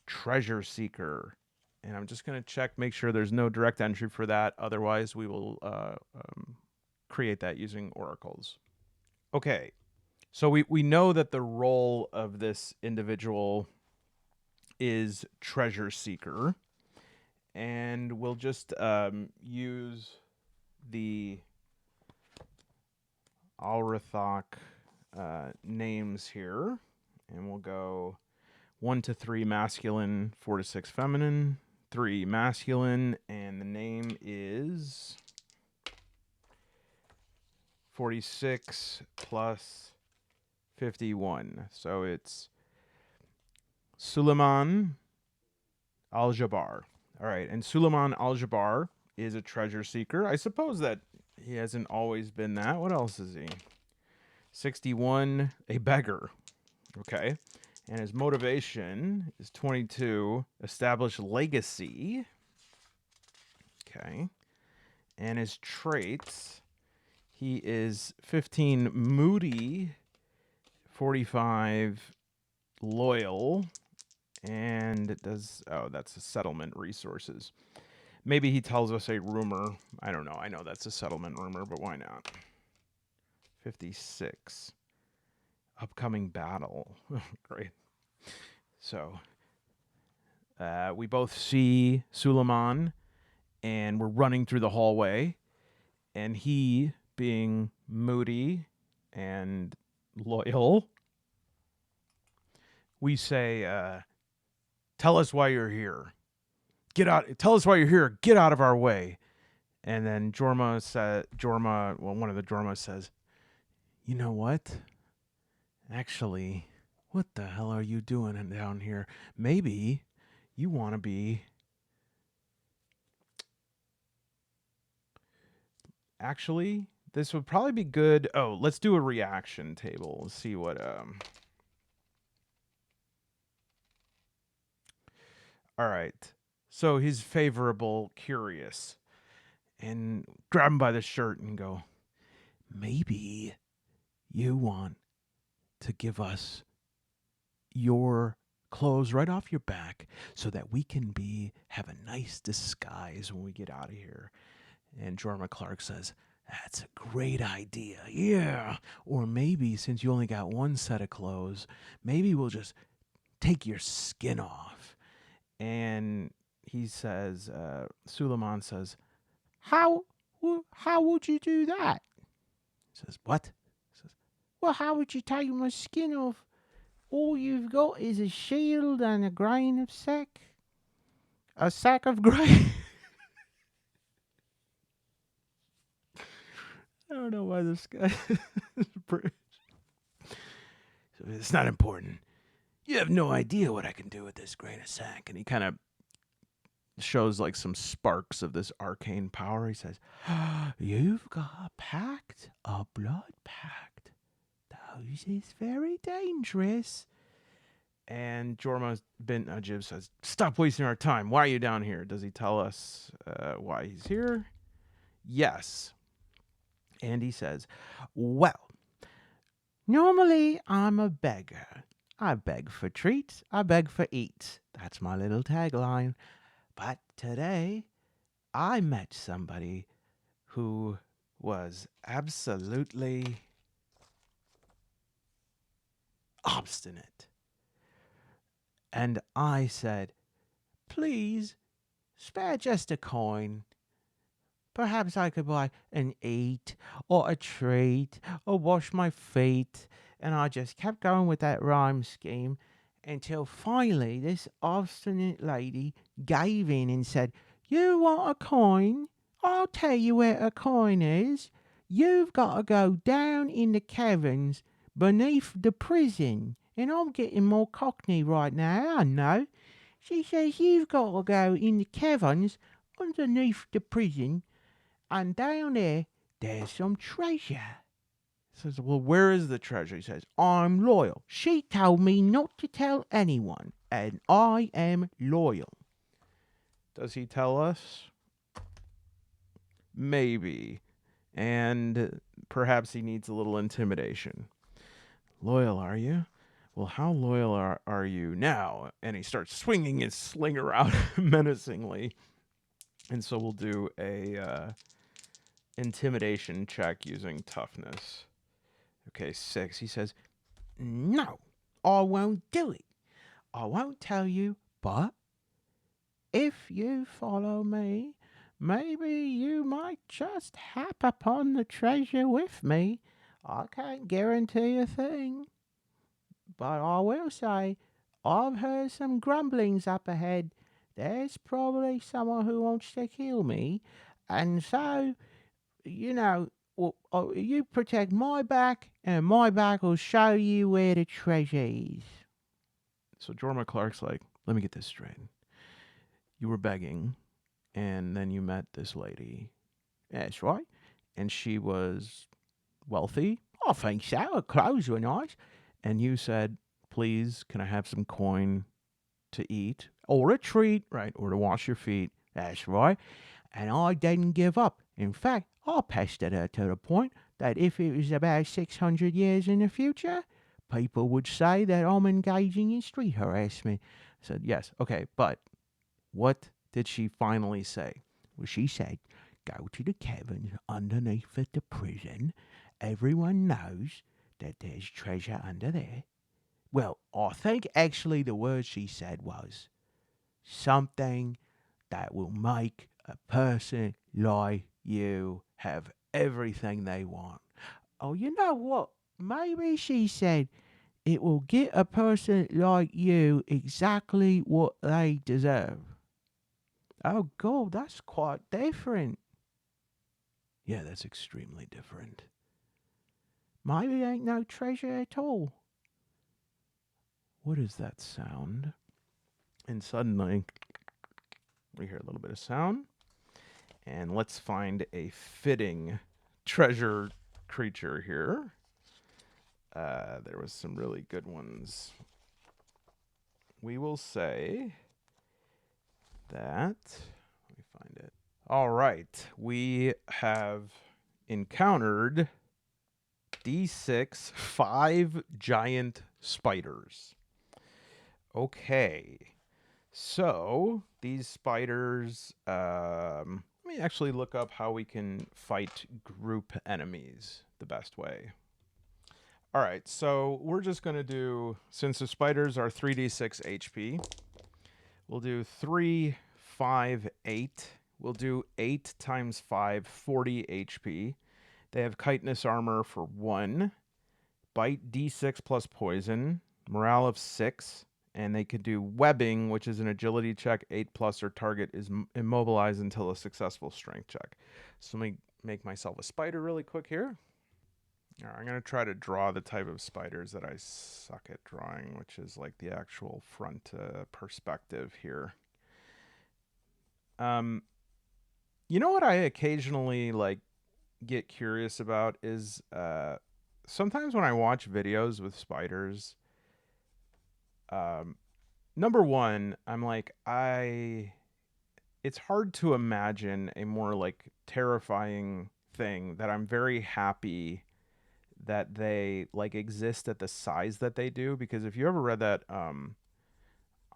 treasure seeker. And I'm just going to check, make sure there's no direct entry for that. Otherwise, we will create that using oracles. Okay, so we know that the role of this individual is treasure seeker. And we'll just use the Al-Rathak names here. And we'll go 1 to 3 masculine, 4 to 6 feminine, 3 masculine, and the name is 46 plus 51. So it's Suleiman Al-Jabbar. All right, and Suleiman Al-Jabbar is a treasure seeker. I suppose that he hasn't always been that. What else is he? 61, a beggar. Okay. And his motivation is 22, establish legacy. Okay. And his traits, he is 15, moody, 45, loyal, and it does, that's a settlement resources. Maybe he tells us a rumor. I don't know. I know that's a settlement rumor, but why not? 56. Upcoming battle. Great. So we both see Suleiman, and we're running through the hallway, and he, being moody and loyal, we say, tell us why you're here. Get out. Tell us why you're here. Get out of our way. And then one of the Jormas says, you know what? Actually, what the hell are you doing down here? Maybe you want to be... Actually, this would probably be good. Oh, let's do a reaction table. Let's see what... All right. So he's favorable, curious, and grab him by the shirt and go, maybe you want to give us your clothes right off your back so that we can have a nice disguise when we get out of here. And Jorma Clark says, that's a great idea. Yeah. Or maybe since you only got one set of clothes, maybe we'll just take your skin off. And he says, Suleiman says, how would you do that? He says, what? He says, well, how would you take my skin off? All you've got is a shield and a grain of sack. A sack of grain. I don't know why this guy is British. So it's not important. You have no idea what I can do with this grain of sack. And he kind of shows like some sparks of this arcane power. He says, "You've got a pact, a blood pact. Those is very dangerous." And Jorma bin Ajib says, "Stop wasting our time. Why are you down here?" Does he tell us why he's here? Yes. And he says, "Well, normally I'm a beggar. I beg for treats, I beg for eats. That's my little tagline. But today I met somebody who was absolutely obstinate. And I said, please spare just a coin. Perhaps I could buy an eat or a treat or wash my feet." And I just kept going with that rhyme scheme until finally this obstinate lady gave in and said, "You want a coin? I'll tell you where a coin is. You've got to go down in the caverns beneath the prison." And I'm getting more cockney right now, I know. She says, "You've got to go in the caverns underneath the prison, and down there, there's some treasure." Says, "Well, where is the treasure?" He says, I'm loyal. She told me not to tell anyone, and I am loyal. "Does he tell us?" Maybe. And perhaps he needs a little intimidation. "Loyal, are you? Well, how loyal are you now?" And he starts swinging his slinger out menacingly. And so we'll do a intimidation check using toughness. Okay, 6. He says, No, I won't do it. I won't tell you, but if you follow me, maybe you might just hap upon the treasure with me. I can't guarantee a thing, but I will say I've heard some grumblings up ahead. There's probably someone who wants to kill me, and so, you protect my back, and my back will show you where the treasure is. so Jorma Clark's like, "Let me get this straight. You were begging, and then you met this lady." That's right. "And she was wealthy, I think so. Her clothes were nice. and you said, 'Please, can I have some coin to eat Or a treat. right, or to wash your feet?'" That's right. And I didn't give up. In fact, I pestered her to the point that if it was about 600 years in the future, people would say that I'm engaging in street harassment. I said, "Yes, okay, but what did she finally say?" Well, she said, "Go to the caverns underneath the prison. Everyone knows that there's treasure under there." Well, I think actually the word she said was something that will make a person like you have everything they want. Oh, you know what? Maybe she said it will get a person like you exactly what they deserve. Oh, God, that's quite different. "Yeah, that's extremely different." Maybe ain't no treasure at all. "What is that sound?" And suddenly we hear a little bit of sound. And let's find a fitting treasure creature here. There was some really good ones. We will say that. Let me find it. All right. We have encountered D6 5 giant spiders. Okay. So these spiders, let me actually look up how we can fight group enemies the best way. All right, so we're just going to do, since the spiders are 3d6 HP, we'll do 3, 5, 8. We'll do 8 times 5, 40 HP. They have chitinous armor for 1, bite d6 plus poison, morale of 6, and they could do webbing, which is an agility check 8 plus, or target is immobilized until a successful strength check. So let me make myself a spider really quick here. All right, I'm going to try to draw the type of spiders that I suck at drawing, which is like the actual front perspective here. Um, you know what I occasionally like get curious about is sometimes when I watch videos with spiders, um, number one, I'm like, it's hard to imagine a more like terrifying thing that I'm very happy that they like exist at the size that they do, because if you ever read that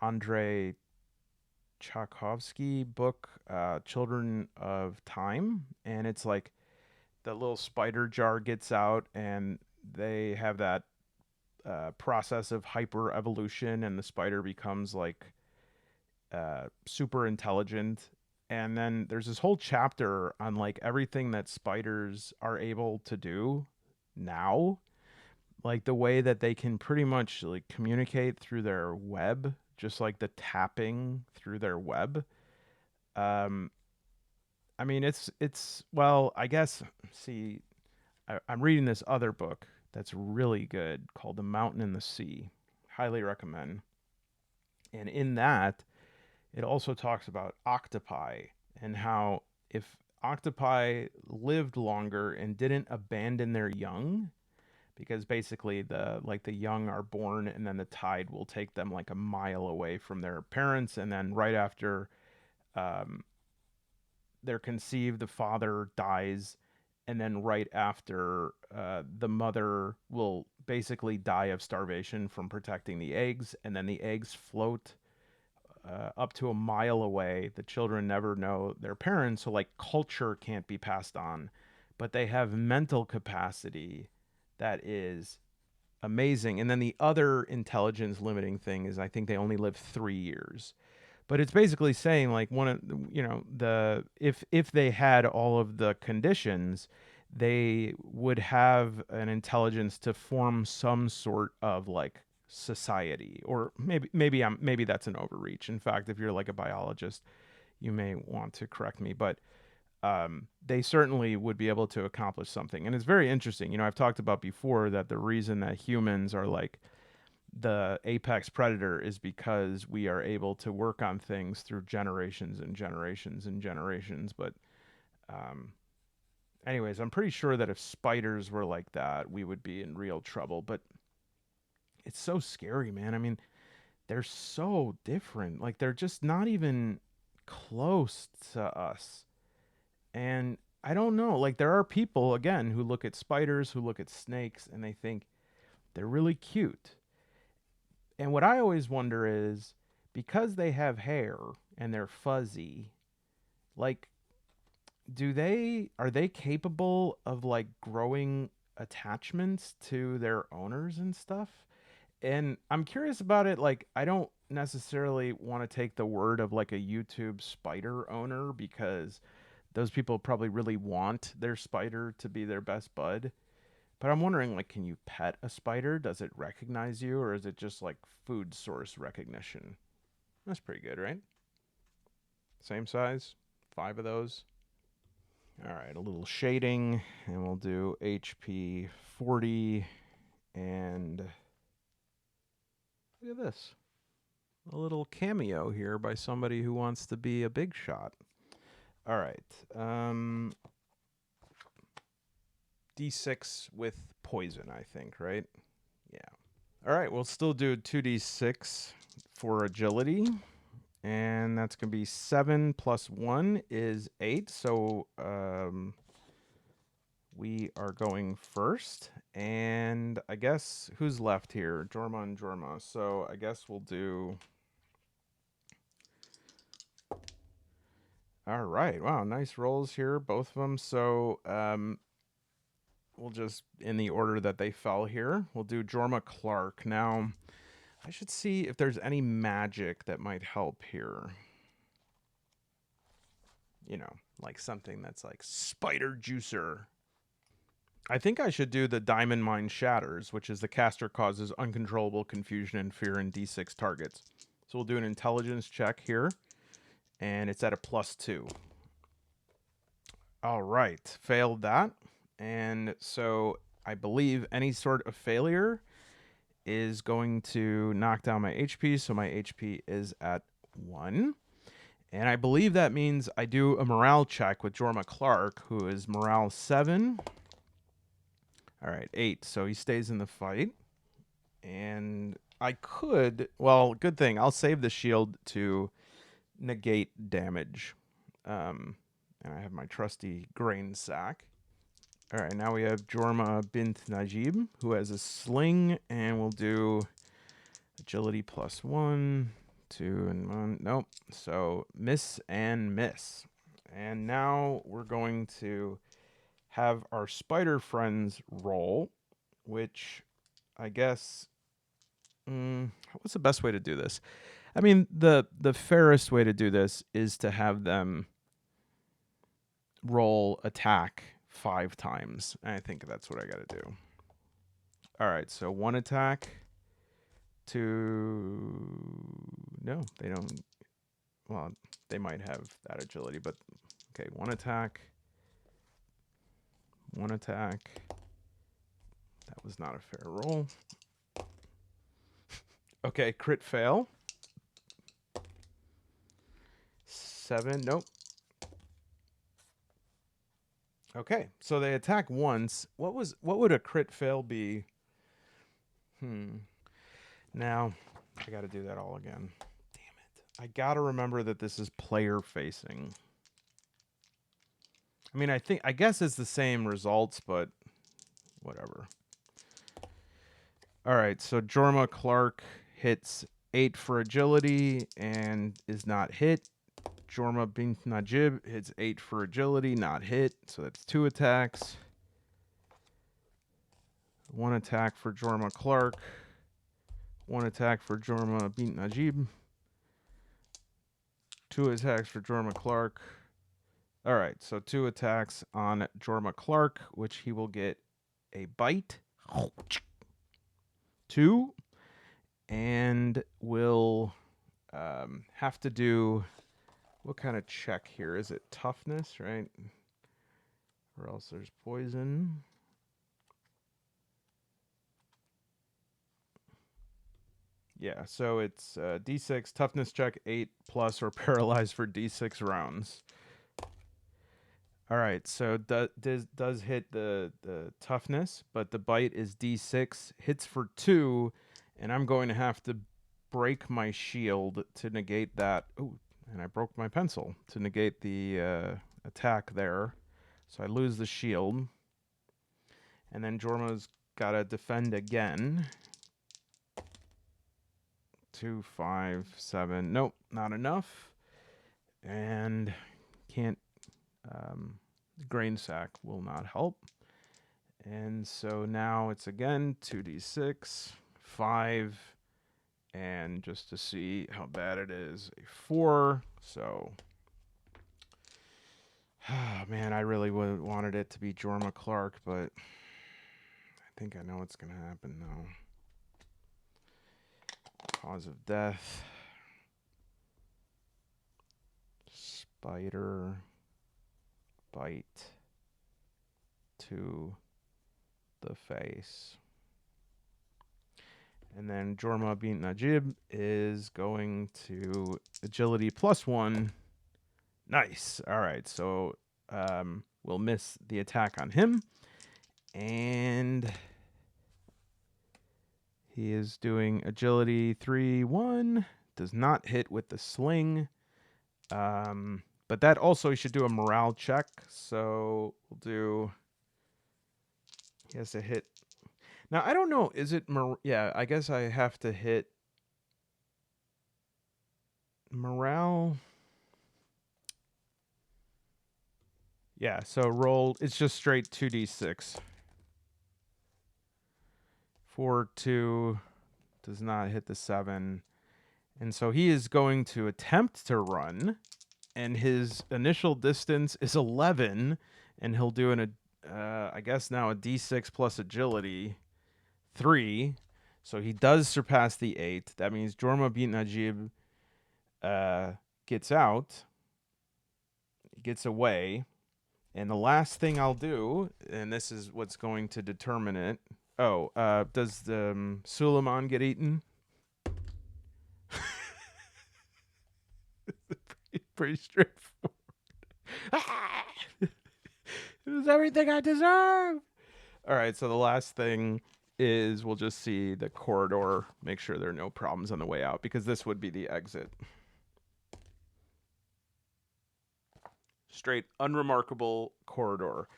Andrei Tchaikovsky book, Children of Time, and it's like the little spider jar gets out and they have that process of hyper evolution and the spider becomes like super intelligent. And then there's this whole chapter on like everything that spiders are able to do now, like the way that they can pretty much like communicate through their web, just like the tapping through their web. um I mean, it's well, I guess. See, I'm reading this other book that's really good called The Mountain and the Sea. Highly recommend. And in that, it also talks about octopi and how if octopi lived longer and didn't abandon their young, because basically the young are born and then the tide will take them like a mile away from their parents, and then right after um, they're conceived, the father dies, and then right after, the mother will basically die of starvation from protecting the eggs, and then the eggs float up to a mile away. The children never know their parents, so like culture can't be passed on, but they have mental capacity that is amazing. And then the other intelligence limiting thing is I think they only live 3 years. But it's basically saying like one of the if they had all of the conditions, they would have an intelligence to form some sort of like society. Or maybe that's an overreach. In fact, if you're like a biologist, you may want to correct me, but they certainly would be able to accomplish something. And it's very interesting. I've talked about before that the reason that humans are like the apex predator is because we are able to work on things through generations and generations and generations. But, um, anyways, I'm pretty sure that if spiders were like that, we would be in real trouble. But it's so scary, man. I mean, they're so different. Like, they're just not even close to us. And I don't know. Like, there are people, again, who look at spiders, who look at snakes, and they think they're really cute. And what I always wonder is, because they have hair and they're fuzzy, like, are they capable of like growing attachments to their owners and stuff? And I'm curious about it. Like, I don't necessarily want to take the word of like a YouTube spider owner, because those people probably really want their spider to be their best bud. But I'm wondering, like, can you pet a spider? Does it recognize you, or is it just like food source recognition? That's pretty good, right? Same size, 5 of those. All right, a little shading, and we'll do HP 40. And look at this, a little cameo here by somebody who wants to be a big shot. All right, D6 with poison, I think, right? Yeah. All right, we'll still do 2d6 for agility. And that's going to be 7 plus 1 is 8. So we are going first. And I guess who's left here? Jorma and Jorma. So I guess we'll do. All right. Wow. Nice rolls here, both of them. So we'll just, in the order that they fell here, we'll do Jorma Clark. Now, I should see if there's any magic that might help here. Like something that's like spider juicer. I think I should do the Diamond Mine Shatters, which is the caster causes uncontrollable confusion and fear in D6 targets. So we'll do an intelligence check here, and it's at a +2. All right, failed that. And so I believe any sort of failure is going to knock down my HP, so my HP is at 1. And I believe that means I do a morale check with Jorma Clark, who is morale 7. All right, 8. So he stays in the fight. And I could, well, good thing. I'll save the shield to negate damage. And I have my trusty grain sack. All right, now we have Jorma bint Najib, who has a sling, and we'll do agility +1, 2, and 1. Nope. So miss and miss. And now we're going to have our spider friends roll, which I guess, what's the best way to do this? I mean, the fairest way to do this is to have them roll attack 5 times. And I think that's what I got to do. All right, so 1 attack, 2. No, they don't. Well, they might have that agility, but okay, 1 attack, 1 attack. That was not a fair roll. Okay, crit fail. 7. Nope. Okay, so they attack once. What would a crit fail be? Now I got to do that all again. Damn it! I got to remember that this is player facing. I mean, I guess it's the same results, but whatever. All right, so Jorma Clark hits 8 for agility and is not hit. Jorma bint Najib hits 8 for agility, not hit. So that's 2 attacks. 1 attack for Jorma Clark. 1 attack for Jorma bint Najib. 2 attacks for Jorma Clark. All right, so 2 attacks on Jorma Clark, which he will get a bite. 2. And will have to do... What kind of check here? Is it toughness, right? Or else there's poison. Yeah, so it's D6, toughness check 8 plus or paralyzed for D6 rounds. All right, so does hit the toughness, but the bite is D6, hits for 2, and I'm going to have to break my shield to negate that. Ooh, and I broke my pencil to negate the attack there. So I lose the shield. And then Jorma's got to defend again. 2, 5, 7. Nope, not enough. And can't... grain sack will not help. And so now it's again 2d6, 5, and just to see how bad it is, a 4. So, man, I really wanted it to be Jorma Clark, but I think I know what's going to happen now. Cause of death. Spider bite to the face. And then Jorma bint Najib is going to agility +1. Nice. All right, so we'll miss the attack on him. And he is doing agility 3, 1. Does not hit with the sling. But that also, he should do a morale check. So we'll do... He has to hit... Now, I don't know. Is it... Yeah, I guess I have to hit... Morale... Yeah, so roll... It's just straight 2d6. 4, 2... Does not hit the 7. And so he is going to attempt to run. And his initial distance is 11. And he'll do I guess now a d6 plus agility 3. So he does surpass the 8. That means Jorma bint Najib gets out, gets away. And the last thing I'll do, and this is what's going to determine it. Oh, does the Suleiman get eaten? pretty straightforward. It was everything I deserve. All right, so the last thing is we'll just see the corridor, make sure there are no problems on the way out, because this would be the exit. Straight, unremarkable corridor.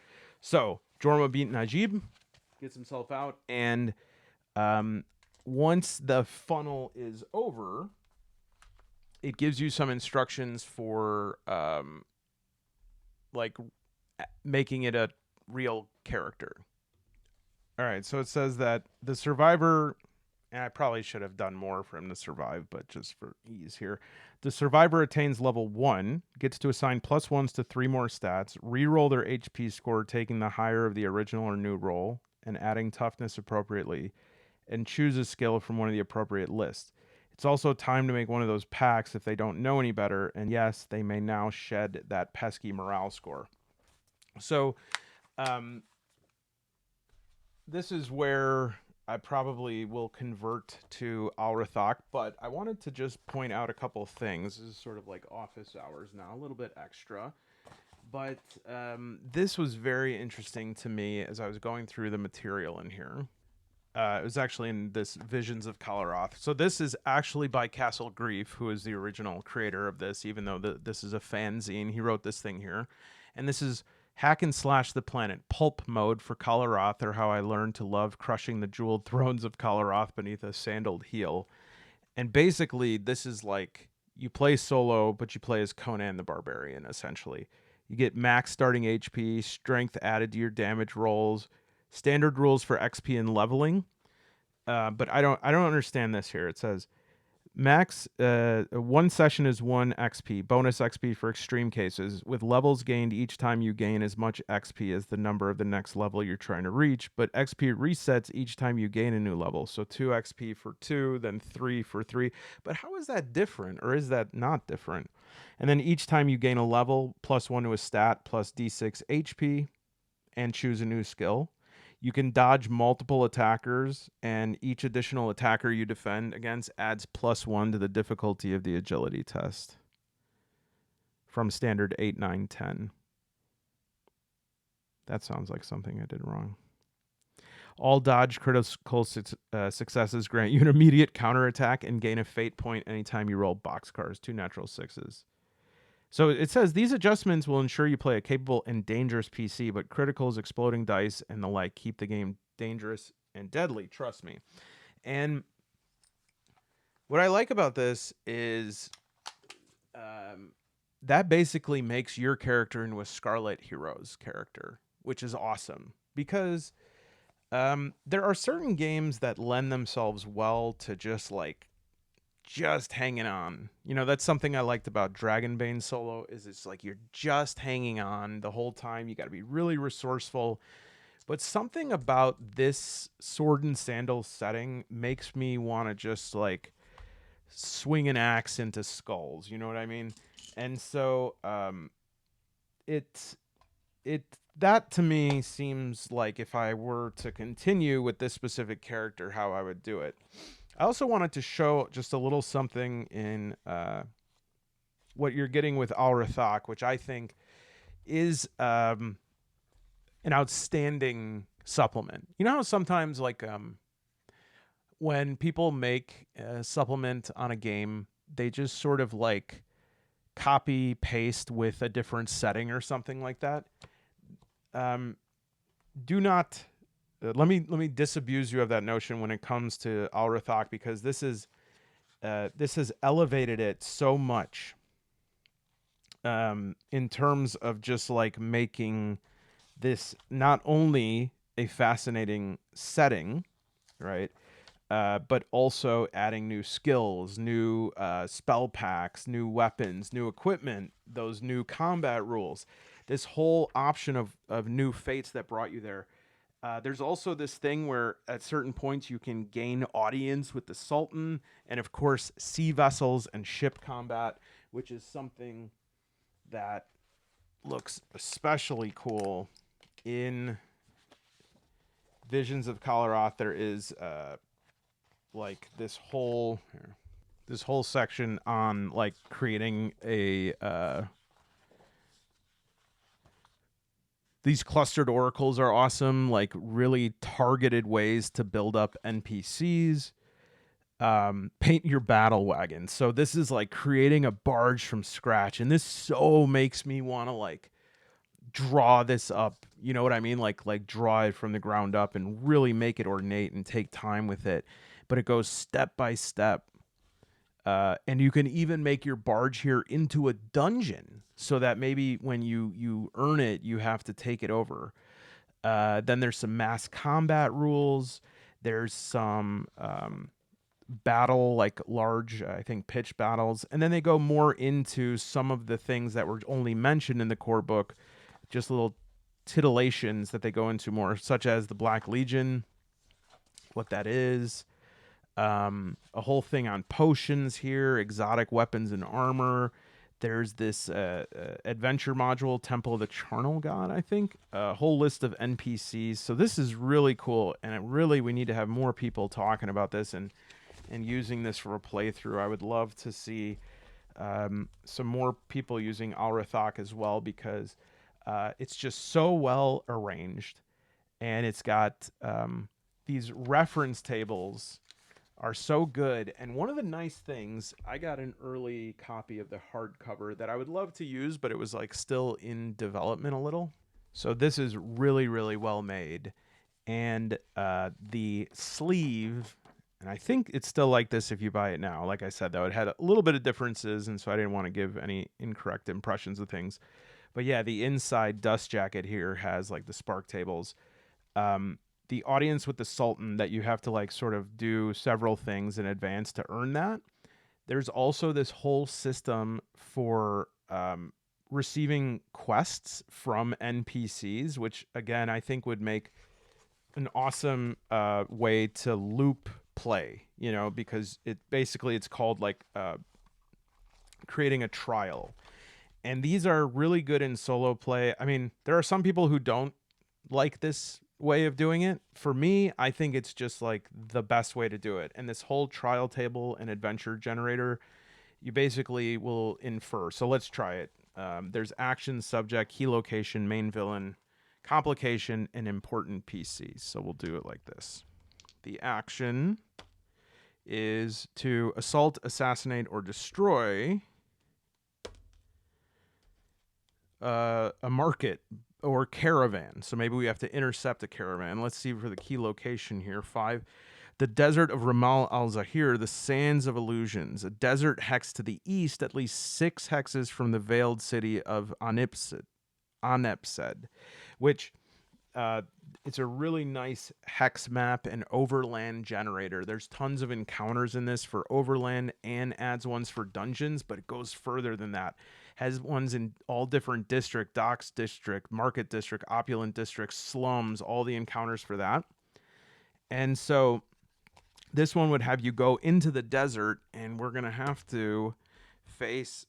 So Jorma beat Najib, gets himself out, and once the funnel is over, it gives you some instructions for like making it a real character. All right, so it says that the survivor, and I probably should have done more for him to survive, but just for ease here, the survivor attains level 1, gets to assign +1s to 3 more stats, re-roll their HP score, taking the higher of the original or new roll, and adding toughness appropriately, and choose a skill from one of the appropriate lists. It's also time to make one of those packs if they don't know any better, and yes, they may now shed that pesky morale score. So, this is where I probably will convert to Al-Rathak, but I wanted to just point out a couple of things. This is sort of like office hours now, a little bit extra. But this was very interesting to me as I was going through the material in here. It was actually in this Visions of Kal Arath. So this is actually by Castle Grief, who is the original creator of this, even though this is a fanzine. He wrote this thing here. And this is Hack and Slash the Planet, Pulp Mode for Kal Arath, or How I Learned to Love Crushing the Jeweled Thrones of Kal Arath Beneath a Sandaled Heel. And basically, this is like you play solo, but you play as Conan the Barbarian, essentially. You get max starting HP, strength added to your damage rolls, standard rules for XP and leveling. But I don't understand this here. It says max one session is 1 XP, bonus XP for extreme cases, with levels gained each time you gain as much XP as the number of the next level you're trying to reach, but XP resets each time you gain a new level. So 2 XP for 2, then 3 for 3. But how is that different, or is that not different? And then each time you gain a level, +1 to a stat, plus D6 HP, and choose a new skill. You can dodge multiple attackers, and each additional attacker you defend against adds +1 to the difficulty of the agility test from standard 8, 9, 10. That sounds like something I did wrong. All dodge critical successes grant you an immediate counterattack and gain a fate point anytime you roll boxcars, 2 natural 6s. So it says these adjustments will ensure you play a capable and dangerous PC, but criticals, exploding dice, and the like keep the game dangerous and deadly. Trust me. And what I like about this is that basically makes your character into a Scarlet Heroes character, which is awesome because there are certain games that lend themselves well to just hanging on. You know, that's something I liked about Dragonbane solo is it's like you're just hanging on the whole time. You got to be really resourceful. But something about this sword and sandals setting makes me want to just like swing an axe into skulls. You know what I mean? And so that to me seems like if I were to continue with this specific character, how I would do it. I also wanted to show just a little something in what you're getting with Al-Rathak, which I think is an outstanding supplement. You know how sometimes when people make a supplement on a game, they just sort of like copy paste with a different setting or something like that. Do not let me disabuse you of that notion when it comes to Al-Rathak, because this has elevated it so much in terms of just like making this not only a fascinating setting, right, but also adding new skills, new spell packs, new weapons, new equipment, those new combat rules, this whole option of new fates that brought you there. There's also this thing where at certain points you can gain audience with the Sultan, and of course sea vessels and ship combat, which is something that looks especially cool in Visions of Kal Arath. There is like this whole this whole section on like creating a these clustered oracles are awesome, like really targeted ways to build up NPCs. Paint your battle wagon. So this is like creating a barge from scratch, and this so makes me want to like draw this up. You know what I mean? Like draw it from the ground up and really make it ornate and take time with it. But it goes step by step. And you can even make your barge here into a dungeon so that maybe when you earn it, you have to take it over. Then there's some mass combat rules. There's some battle, like large, I think, pitch battles. And then they go more into some of the things that were only mentioned in the core book, just little titillations that they go into more, such as the Black Legion, what that is. A whole thing on potions here, exotic weapons and armor. There's this adventure module, Temple of the Charnel God, I think. A whole list of NPCs. So this is really cool, and we need to have more people talking about this and using this for a playthrough. I would love to see some more people using Al-Rathak as well, because it's just so well arranged, and it's got these reference tables are so good. And one of the nice things, I got an early copy of the hardcover that I would love to use, but it was like still in development a little. So this is really, really well made. And the sleeve, and I think it's still like this if you buy it now. Like I said, though, it had a little bit of differences, and so I didn't want to give any incorrect impressions of things. But yeah, the inside dust jacket here has like the spark tables. The audience with the Sultan, that you have to like sort of do several things in advance to earn that. There's also this whole system for receiving quests from NPCs, which again, I think would make an awesome way to loop play, you know, because it's called like creating a trial. And these are really good in solo play. I mean, there are some people who don't like this way of doing it. For me, I think it's just like the best way to do it. And this whole trial table and adventure generator, you basically will infer. So let's try it. There's action, subject, key location, main villain, complication, and important PCs. So we'll do it like this. The action is to assault, assassinate, or destroy a market or caravan. So maybe we have to intercept a caravan. Let's see for the key location here. 5. The desert of Ramal al-Zahir, the sands of illusions, a desert hex to the east, at least 6 hexes from the veiled city of Anepsed, which it's a really nice hex map and overland generator. There's tons of encounters in this for overland and adds ones for dungeons, but it goes further than that. Has ones in all different district, docks district, market district, opulent district, slums, all the encounters for that. And so this one would have you go into the desert, and we're going to have to face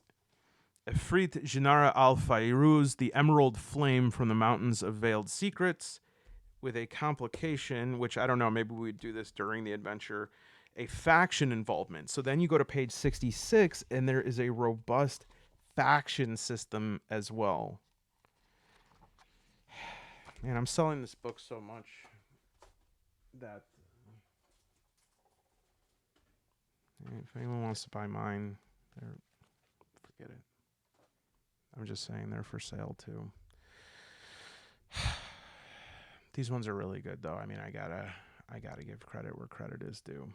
Ifrit Jinara al-Fairuz, the emerald flame from the mountains of veiled secrets, with a complication, which I don't know, maybe we'd do this during the adventure, a faction involvement. So then you go to page 66, and there is a robust faction system as well. Man, I'm selling this book so much that if anyone wants to buy mine, forget it. I'm just saying they're for sale too. These ones are really good though. I mean, I gotta give credit where credit is due.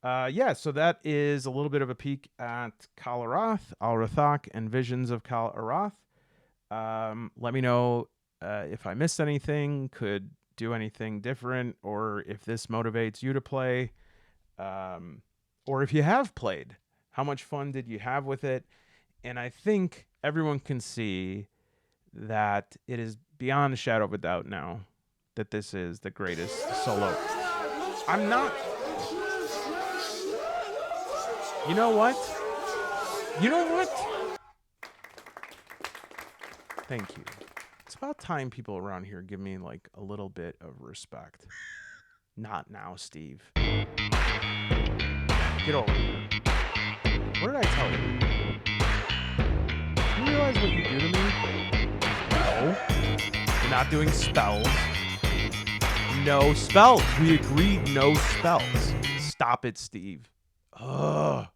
Yeah, so that is a little bit of a peek at Kal Arath, Al-Rathak, and Visions of Kal Arath. Let me know if I missed anything, could do anything different, or if this motivates you to play, or if you have played. How much fun did you have with it? And I think everyone can see that it is beyond a shadow of a doubt now that this is the greatest solo. I'm not... You know what? Thank you. It's about time people around here give me like a little bit of respect. Not now, Steve. Get over here. Oh. Do you realize what you do to me? No. You're not doing spells. No spells. We agreed no spells. Stop it, Steve. Ugh.